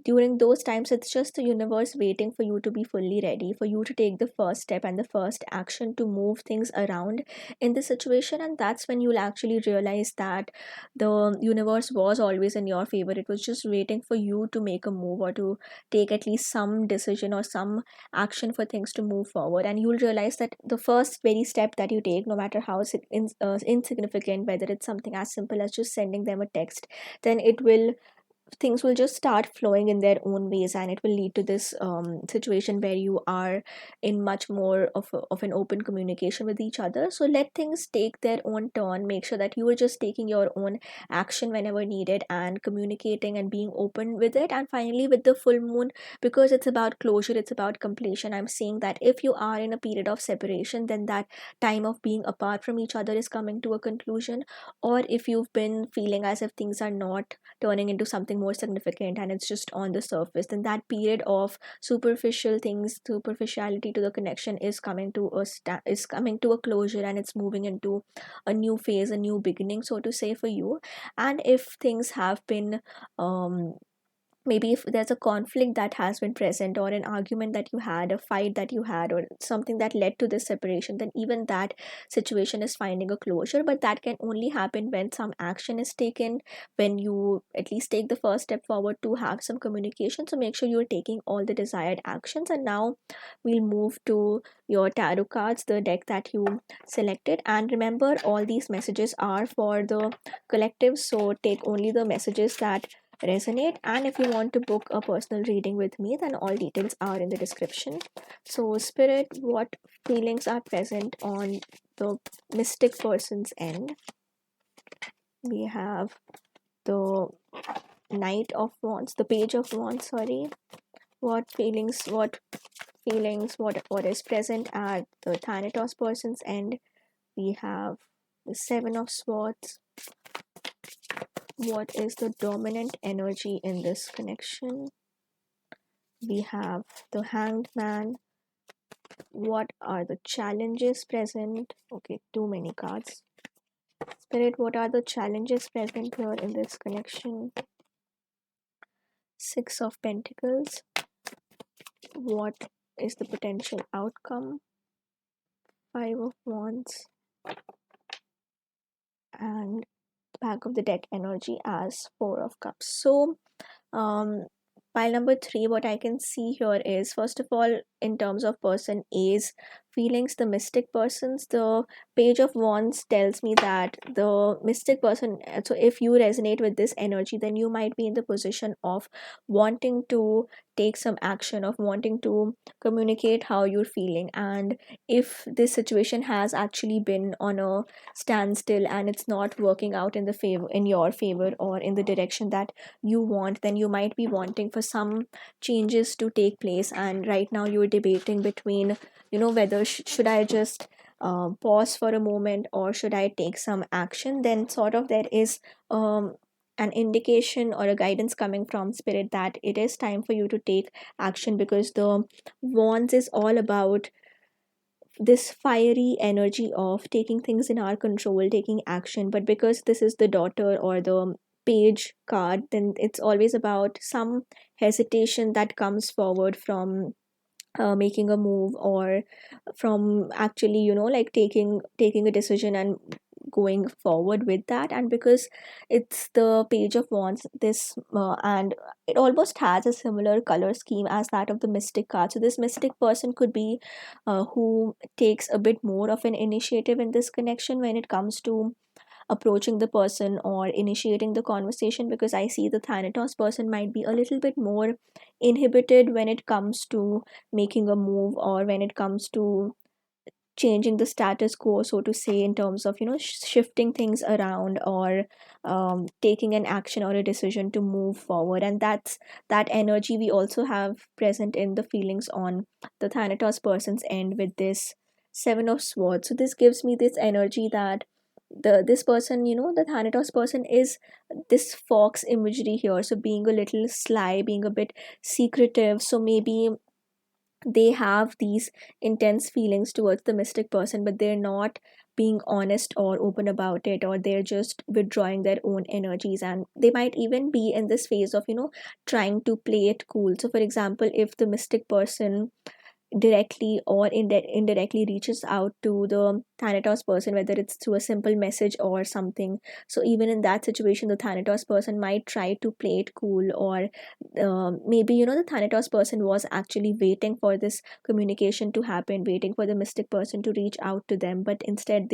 during those times, it's just the universe waiting for you to be fully ready, for you to take the first step and the first action to move things around in the situation. And that's when you'll actually realize that the universe was always in your favor. It was just waiting for you to make a move, or to take at least some decision or some action for things to move forward. And you'll realize that the first very step that you take, no matter how insignificant, whether it's something as simple as just sending them a text, then it will things will just start flowing in their own ways, and it will lead to this situation where you are in much more of an open communication with each other. So let things take their own turn. Make sure that you are just taking your own action whenever needed, and communicating and being open with it. And finally, with the full moon, because it's about closure, it's about completion, I'm saying that if you are in a period of separation, then that time of being apart from each other is coming to a conclusion. Or if you've been feeling as if things are not turning into something more significant and it's just on the surface, then that period of superficiality to the connection is coming to is coming to a closure, and it's moving into a new phase, a new beginning, so to say, for you. And if things have been um maybe if there's a conflict that has been present, or an argument that you had, a fight that you had, or something that led to this separation, then even that situation is finding a closure. But that can only happen when some action is taken, when you at least take the first step forward to have some communication. So make sure you're taking all the desired actions. And now we'll move to your tarot cards, the deck that you selected. And remember, all these messages are for the collective, so take only the messages that resonate. And if you want to book a personal reading with me, then all details are in the description. So spirit, what feelings are present on the mystic person's end? We have the knight of wands, the page of wands, sorry. What is present at the thanatos person's end? We have the seven of swords. What is the dominant energy in this connection? We have the hanged man. What are the challenges present? Okay, too many cards. Spirit, what are the challenges present here in this connection? Six of Pentacles. What is the potential outcome? Five of Wands. And back of the deck energy as Four of Cups. So um pile number three, what I can see here is, first of all, in terms of person A's feelings, the mystic persons, the page of wands tells me that the mystic person, so if you resonate with this energy, then you might be in the position of wanting to take some action, of wanting to communicate how you're feeling. And if this situation has actually been on a standstill and it's not working out in the favor, in your favor, or in the direction that you want, then you might be wanting for some changes to take place. And right now you're debating between, whether should I just pause for a moment, or should I take some action. Then sort of there is an indication or a guidance coming from spirit that it is time for you to take action, because the wands is all about this fiery energy of taking things in our control, taking action. But because this is the daughter or the page card, then it's always about some hesitation that comes forward from making a move, or from actually, like taking a decision and going forward with that. And because it's the page of wands, this and it almost has a similar color scheme as that of the mystic card, so this mystic person could be who takes a bit more of an initiative in this connection when it comes to approaching the person or initiating the conversation. Because I see the thanatos person might be a little bit more inhibited when it comes to making a move, or when it comes to changing the status quo, so to say, in terms of, shifting things around, or taking an action or a decision to move forward. And that's that energy we also have present in the feelings on the thanatos person's end with this seven of swords. So this gives me this energy that this person, the thanatos person, is this fox imagery here, so being a little sly, being a bit secretive. So maybe they have these intense feelings towards the mystic person, but they're not being honest or open about it, or they're just withdrawing their own energies, and they might even be in this phase of trying to play it cool. So for example, if the mystic person directly or indirectly reaches out to the Thanatos person, whether it's through a simple message or something. So even in that situation, the Thanatos person might try to play it cool, or maybe the Thanatos person was actually waiting for this communication to happen, waiting for the mystic person to reach out to them, but instead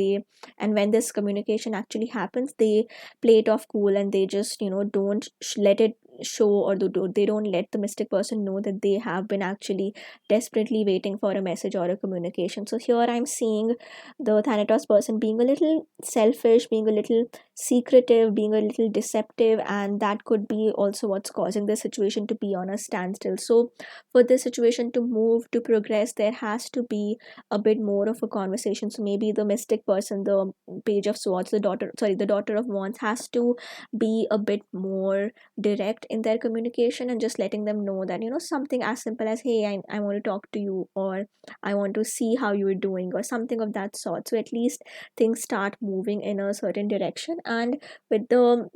and when this communication actually happens, they play it off cool, and they just don't let it show, or they don't let the mystic person know that they have been actually desperately waiting for a message or a communication. So here I'm seeing the Thanatos person being a little selfish, being a little secretive, being a little deceptive, and that could be also what's causing the situation to be on a standstill. So for this situation to move, to progress, there has to be a bit more of a conversation. So maybe the mystic person, the page of swords, the daughter of wands, has to be a bit more direct in their communication, and just letting them know that something as simple as, hey, I want to talk to you, or I want to see how you're doing, or something of that sort. So at least things start moving in a certain direction. And with the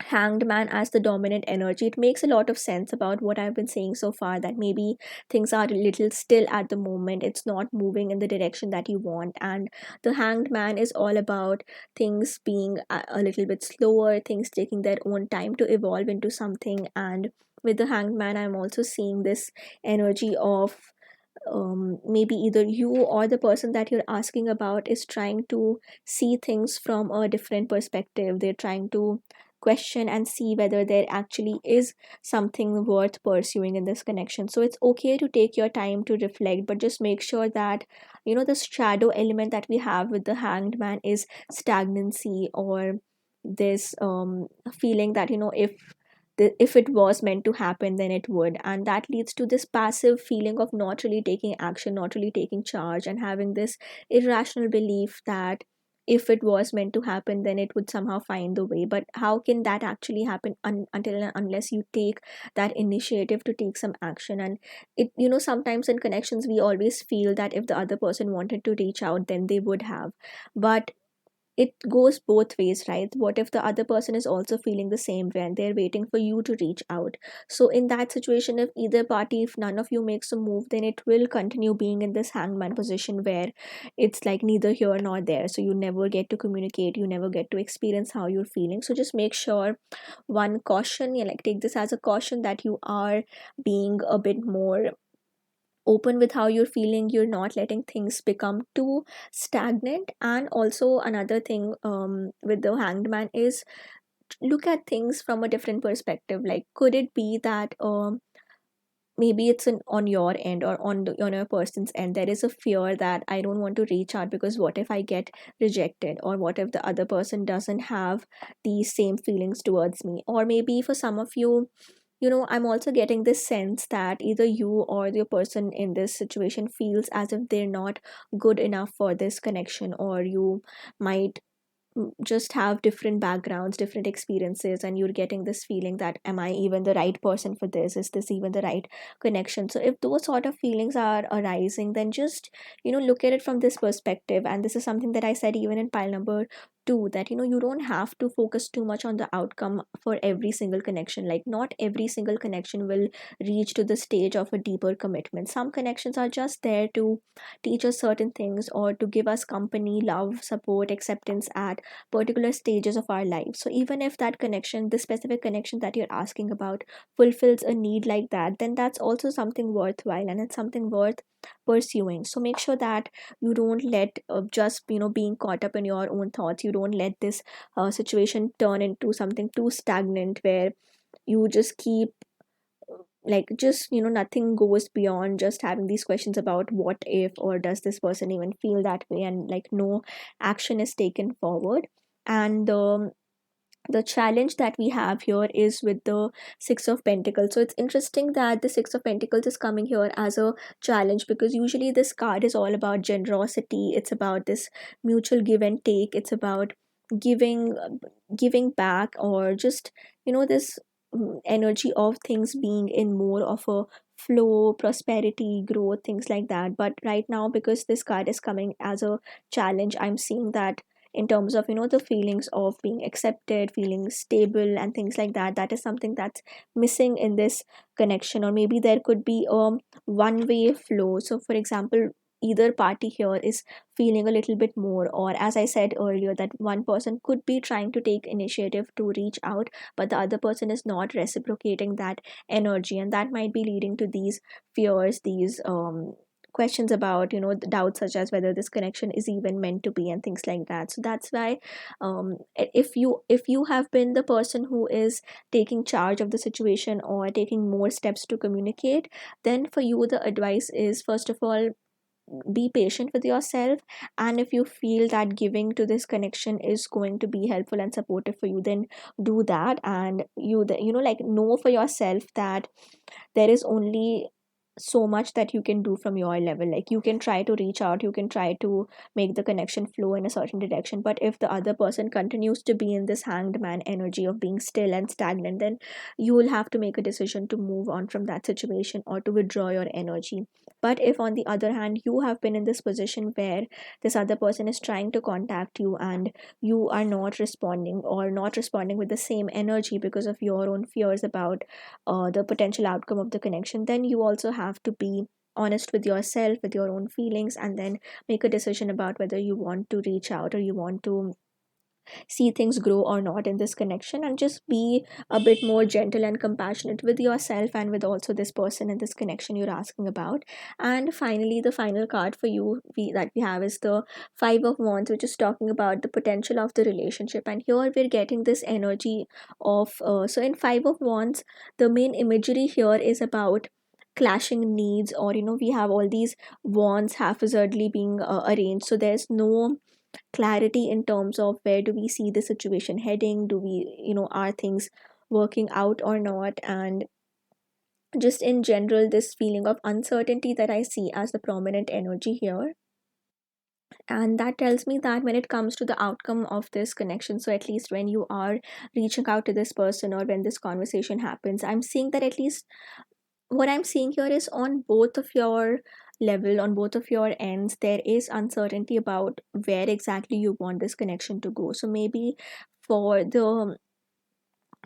hanged man as the dominant energy, it makes a lot of sense about what I've been saying so far, that maybe things are a little still at the moment, it's not moving in the direction that you want. And the hanged man is all about things being a little bit slower, things taking their own time to evolve into something. And with the hanged man, I'm also seeing this energy of maybe either you or the person that you're asking about is trying to see things from a different perspective. They're trying to question and see whether there actually is something worth pursuing in this connection. So it's okay to take your time to reflect, but just make sure that the shadow element that we have with the hanged man is stagnancy, or this feeling that if it was meant to happen, then it would. And that leads to this passive feeling of not really taking action, not really taking charge, and having this irrational belief that if it was meant to happen, then it would somehow find the way. But how can that actually happen until and unless you take that initiative to take some action? And it sometimes in connections we always feel that if the other person wanted to reach out, then they would have. But it goes both ways, right? What if the other person is also feeling the same way and they're waiting for you to reach out? So in that situation, if either party, if none of you makes a move, then it will continue being in this hangman position where it's like neither here nor there. So you never get to communicate, you never get to experience how you're feeling. So just make sure, one caution, like take this as a caution, that you are being a bit more open with how you're feeling, you're not letting things become too stagnant. And also another thing with the hanged man is, look at things from a different perspective. Like, could it be that maybe it's on your end, or on a person's end, there is a fear that I don't want to reach out because what if I get rejected, or what if the other person doesn't have these same feelings towards me? Or maybe for some of you, I'm also getting this sense that either you or the person in this situation feels as if they're not good enough for this connection, or you might just have different backgrounds, different experiences, and you're getting this feeling that, am I even the right person for this? Is this even the right connection? So if those sort of feelings are arising, then just look at it from this perspective. And this is something that I said even in pile number 2, that you don't have to focus too much on the outcome for every single connection. Like, not every single connection will reach to the stage of a deeper commitment. Some connections are just there to teach us certain things, or to give us company, love, support, acceptance at particular stages of our life. So even if that connection, the specific connection that you're asking about, fulfills a need like that, then that's also something worthwhile, and it's something worth pursuing. So make sure that you don't let just being caught up in your own thoughts, you don't let this situation turn into something too stagnant, where you just keep, like, just nothing goes beyond just having these questions about what if, or does this person even feel that way, and like no action is taken forward. And the challenge that we have here is with the Six of Pentacles. So it's interesting that the Six of Pentacles is coming here as a challenge, because usually this card is all about generosity, it's about this mutual give and take, it's about giving giving back, or just this energy of things being in more of a flow, prosperity, growth, things like that. But right now, because this card is coming as a challenge, I'm seeing that in terms of, the feelings of being accepted, feeling stable, and things like that, that is something that's missing in this connection. Or maybe there could be a one way flow. So for example, either party here is feeling a little bit more, or as I said earlier, that one person could be trying to take initiative to reach out, but the other person is not reciprocating that energy, and that might be leading to these fears, these questions about, the doubts such as whether this connection is even meant to be, and things like that. So that's why, if you have been the person who is taking charge of the situation or taking more steps to communicate, then for you the advice is, first of all, be patient with yourself. And if you feel that giving to this connection is going to be helpful and supportive for you, then do that. And like, know for yourself that there is only so much that you can do from your level. Like, you can try to reach out, you can try to make the connection flow in a certain direction, but if the other person continues to be in this hanged man energy of being still and stagnant, then you will have to make a decision to move on from that situation or to withdraw your energy. But if on the other hand you have been in this position where this other person is trying to contact you, and you are not responding, or not responding with the same energy because of your own fears about the potential outcome of the connection, then you also have to be honest with yourself, with your own feelings, and then make a decision about whether you want to reach out or you want to see things grow or not in this connection, and just be a bit more gentle and compassionate with yourself and with also this person in this connection you're asking about. And finally, the final card for you that we have is the Five of Wands, which is talking about the potential of the relationship. And here we're getting this energy of, so in Five of Wands, the main imagery here is about clashing needs, or we have all these wands haphazardly being arranged, so there's no clarity in terms of where do we see the situation heading, do we, are things working out or not. And just in general, this feeling of uncertainty that I see as the prominent energy here. And that tells me that when it comes to the outcome of this connection, so at least when you are reaching out to this person or when this conversation happens, I'm seeing that at least what I'm seeing here is on both of your level, on both of your ends, there is uncertainty about where exactly you want this connection to go. So maybe for the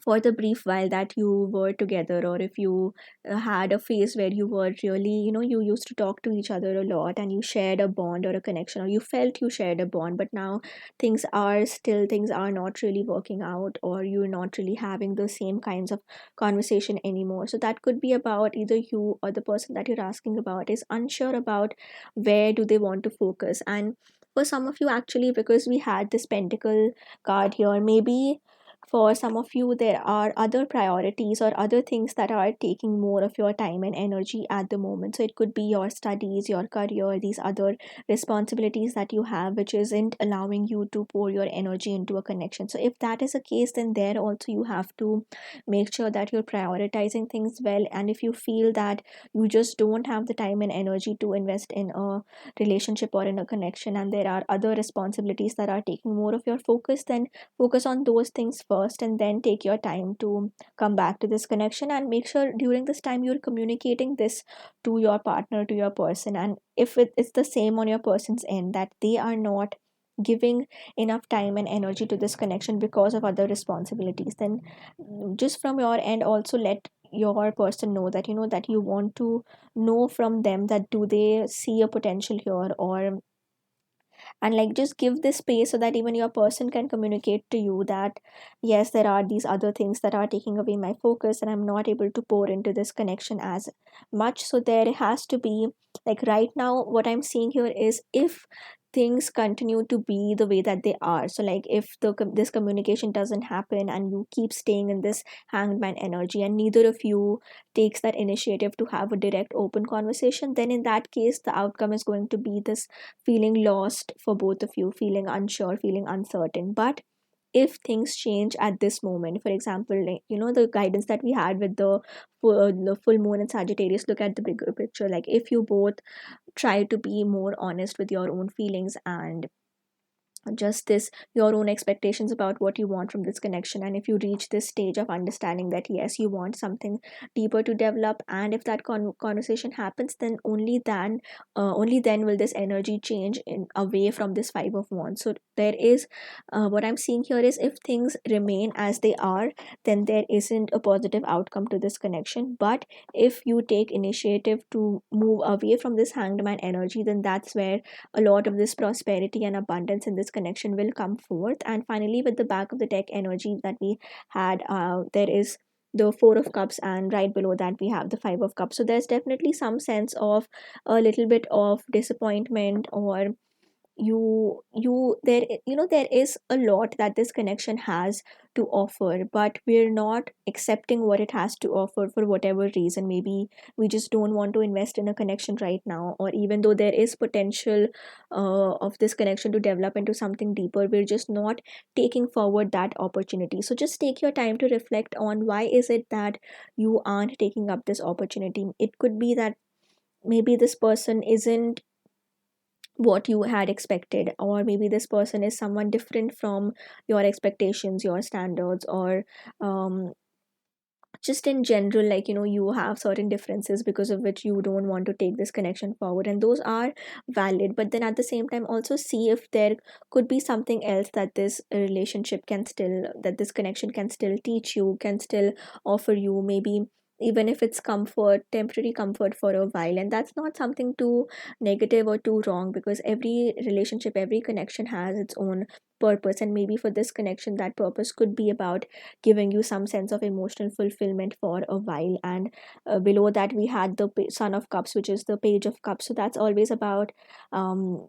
for the brief while that you were together, or if you had a phase where you were really, you used to talk to each other a lot and you shared a bond or a connection, or you felt you shared a bond, but now things are not really working out, or you're not really having the same kinds of conversation anymore. So that could be about either you or the person that you're asking about is unsure about where do they want to focus. And for some of you, actually, because we had this pentacle card here, maybe for some of you there are other priorities or other things that are taking more of your time and energy at the moment. So it could be your studies, your career, these other responsibilities that you have, which isn't allowing you to pour your energy into a connection. So if that is the case, then there also you have to make sure that you're prioritizing things well. And if you feel that you just don't have the time and energy to invest in a relationship or in a connection, and there are other responsibilities that are taking more of your focus, then focus on those things first, and then take your time to come back to this connection. And make sure during this time you're communicating this to your partner, to your person. And if it's the same on your person's end, that they are not giving enough time and energy to this connection because of other responsibilities, then just from your end also let your person know that, that you want to know from them that do they see a potential here, or and like just give this space so that even your person can communicate to you that yes, there are these other things that are taking away my focus and I'm not able to pour into this connection as much. So there has to be, like, right now what I'm seeing here is, if things continue to be the way that they are, so like if this communication doesn't happen and you keep staying in this hanged man energy and neither of you takes that initiative to have a direct open conversation, then in that case the outcome is going to be this feeling lost for both of you, feeling unsure, feeling uncertain. But if things change at this moment, for example, like, the guidance that we had with the full moon and Sagittarius, look at the bigger picture. Like, if you both try to be more honest with your own feelings and just this your own expectations about what you want from this connection. And if you reach this stage of understanding that yes, you want something deeper to develop, and if that conversation happens, then only then will this energy change in away from this five of wands. So there is what I'm seeing here is, if things remain as they are, then there isn't a positive outcome to this connection. But if you take initiative to move away from this hanged man energy, then that's where a lot of this prosperity and abundance in this connection will come forth. And finally, with the back of the deck energy that we had, there is the four of cups, and right below that we have the five of cups. So there's definitely some sense of a little bit of disappointment, or there is a lot that this connection has to offer, but we're not accepting what it has to offer for whatever reason. Maybe we just don't want to invest in a connection right now, or even though there is potential of this connection to develop into something deeper, we're just not taking forward that opportunity. So just take your time to reflect on why is it that you aren't taking up this opportunity. It could be that maybe this person isn't what you had expected, or maybe this person is someone different from your expectations, your standards, or um, just in general, like you have certain differences because of which you don't want to take this connection forward, and those are valid. But then at the same time, also see if there could be something else that this relationship can still, that this connection can still teach you, can still offer you, maybe even if it's comfort, temporary comfort for a while. And that's not something too negative or too wrong, because every relationship, every connection has its own purpose. And maybe for this connection, that purpose could be about giving you some sense of emotional fulfillment for a while. And below that we had the son of cups, which is the page of cups. So that's always about um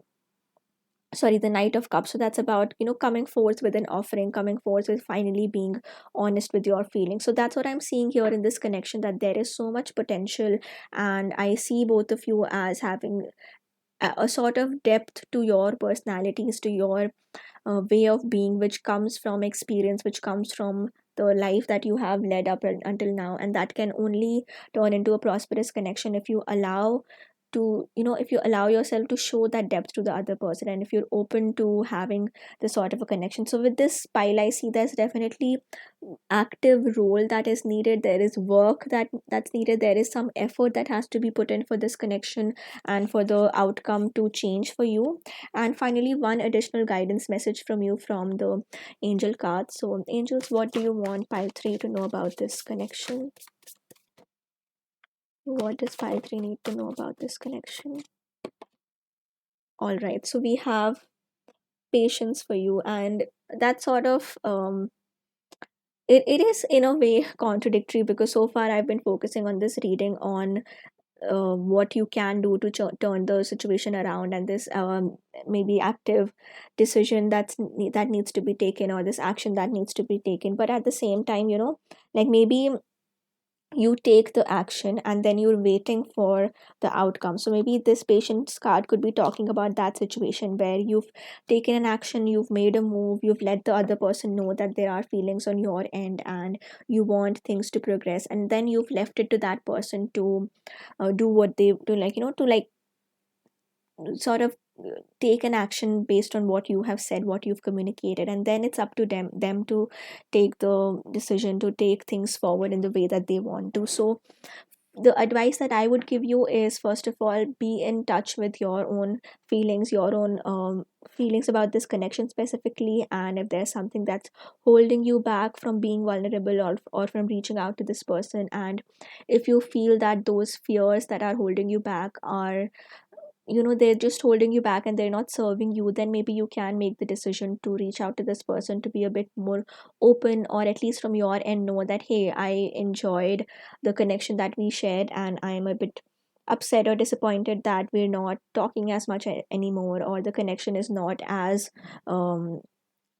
the knight of cups. So that's about coming forth with an offering, coming forth with finally being honest with your feelings. So that's what I'm seeing here in this connection, that there is so much potential. And I see both of you as having a sort of depth to your personalities, to your way of being, which comes from experience, which comes from the life that you have led up until now. And that can only turn into a prosperous connection if you allow if you allow yourself to show that depth to the other person, and if you're open to having this sort of a connection. So with this pile, I see there's definitely active role that is needed, there is work that's needed, there is some effort that has to be put in for this connection and for the outcome to change for you. And finally, one additional guidance message from you from the angel card. So angels, what do you want pile 3 to know about this connection? What does pile 3 need to know about this connection? All right, so we have patience for you. And that sort of it is in a way contradictory, because so far I've been focusing on this reading on what you can do to turn the situation around, and this maybe active decision that needs to be taken, or this action that needs to be taken. But at the same time, like maybe you take the action and then you're waiting for the outcome. So maybe this patience card could be talking about that situation where you've taken an action, you've made a move, you've let the other person know that there are feelings on your end and you want things to progress, and then you've left it to that person to do what they do, like to like sort of take an action based on what you have said, what you've communicated, and then it's up to them to take the decision, to take things forward in the way that they want to. So the advice that I would give you is, first of all, be in touch with your own feelings, your own feelings about this connection specifically. And if there's something that's holding you back from being vulnerable, or from reaching out to this person, and if you feel that those fears that are holding you back are, they're just holding you back and they're not serving you, then maybe you can make the decision to reach out to this person, to be a bit more open, or at least from your end know that, hey, I enjoyed the connection that we shared, and I'm a bit upset or disappointed that we're not talking as much anymore, or the connection is not as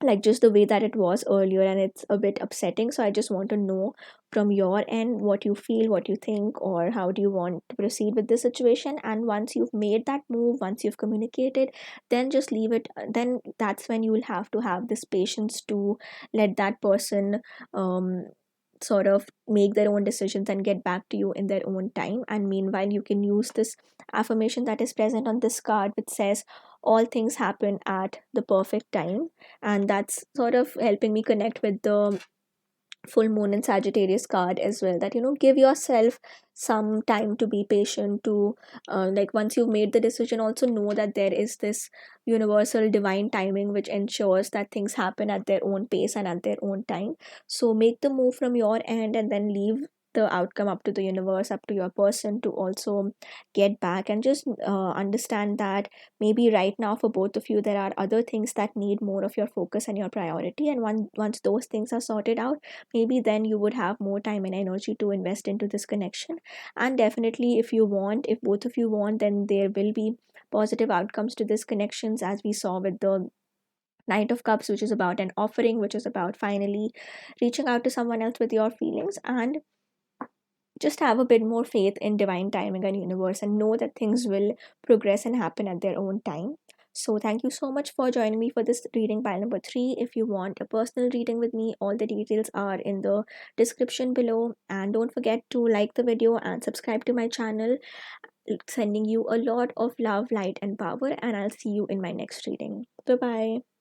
like just the way that it was earlier, and it's a bit upsetting. So I just want to know from your end what you feel, what you think, or how do you want to proceed with this situation. And once you've made that move, once you've communicated, then just leave it. Then that's when you will have to have this patience to let that person um sort of make their own decisions and get back to you in their own time. And meanwhile, you can use this affirmation that is present on this card, which says, all things happen at the perfect time. And that's sort of helping me connect with the full moon and Sagittarius card as well, that give yourself some time to be patient, to like once you've made the decision, also know that there is this universal divine timing which ensures that things happen at their own pace and at their own time. So make the move from your end and then leave the outcome up to the universe, up to your person to also get back, and just understand that maybe right now for both of you there are other things that need more of your focus and your priority, and once those things are sorted out, maybe then you would have more time and energy to invest into this connection. And definitely, if you want, if both of you want, then there will be positive outcomes to this connections, as we saw with the Knight of Cups, which is about an offering, which is about finally reaching out to someone else with your feelings. And just have a bit more faith in divine timing and universe, and know that things will progress and happen at their own time. So thank you so much for joining me for this reading pile number 3. If you want a personal reading with me, all the details are in the description below, and don't forget to like the video and subscribe to my channel. Sending you a lot of love, light and power, and I'll see you in my next reading. Bye bye.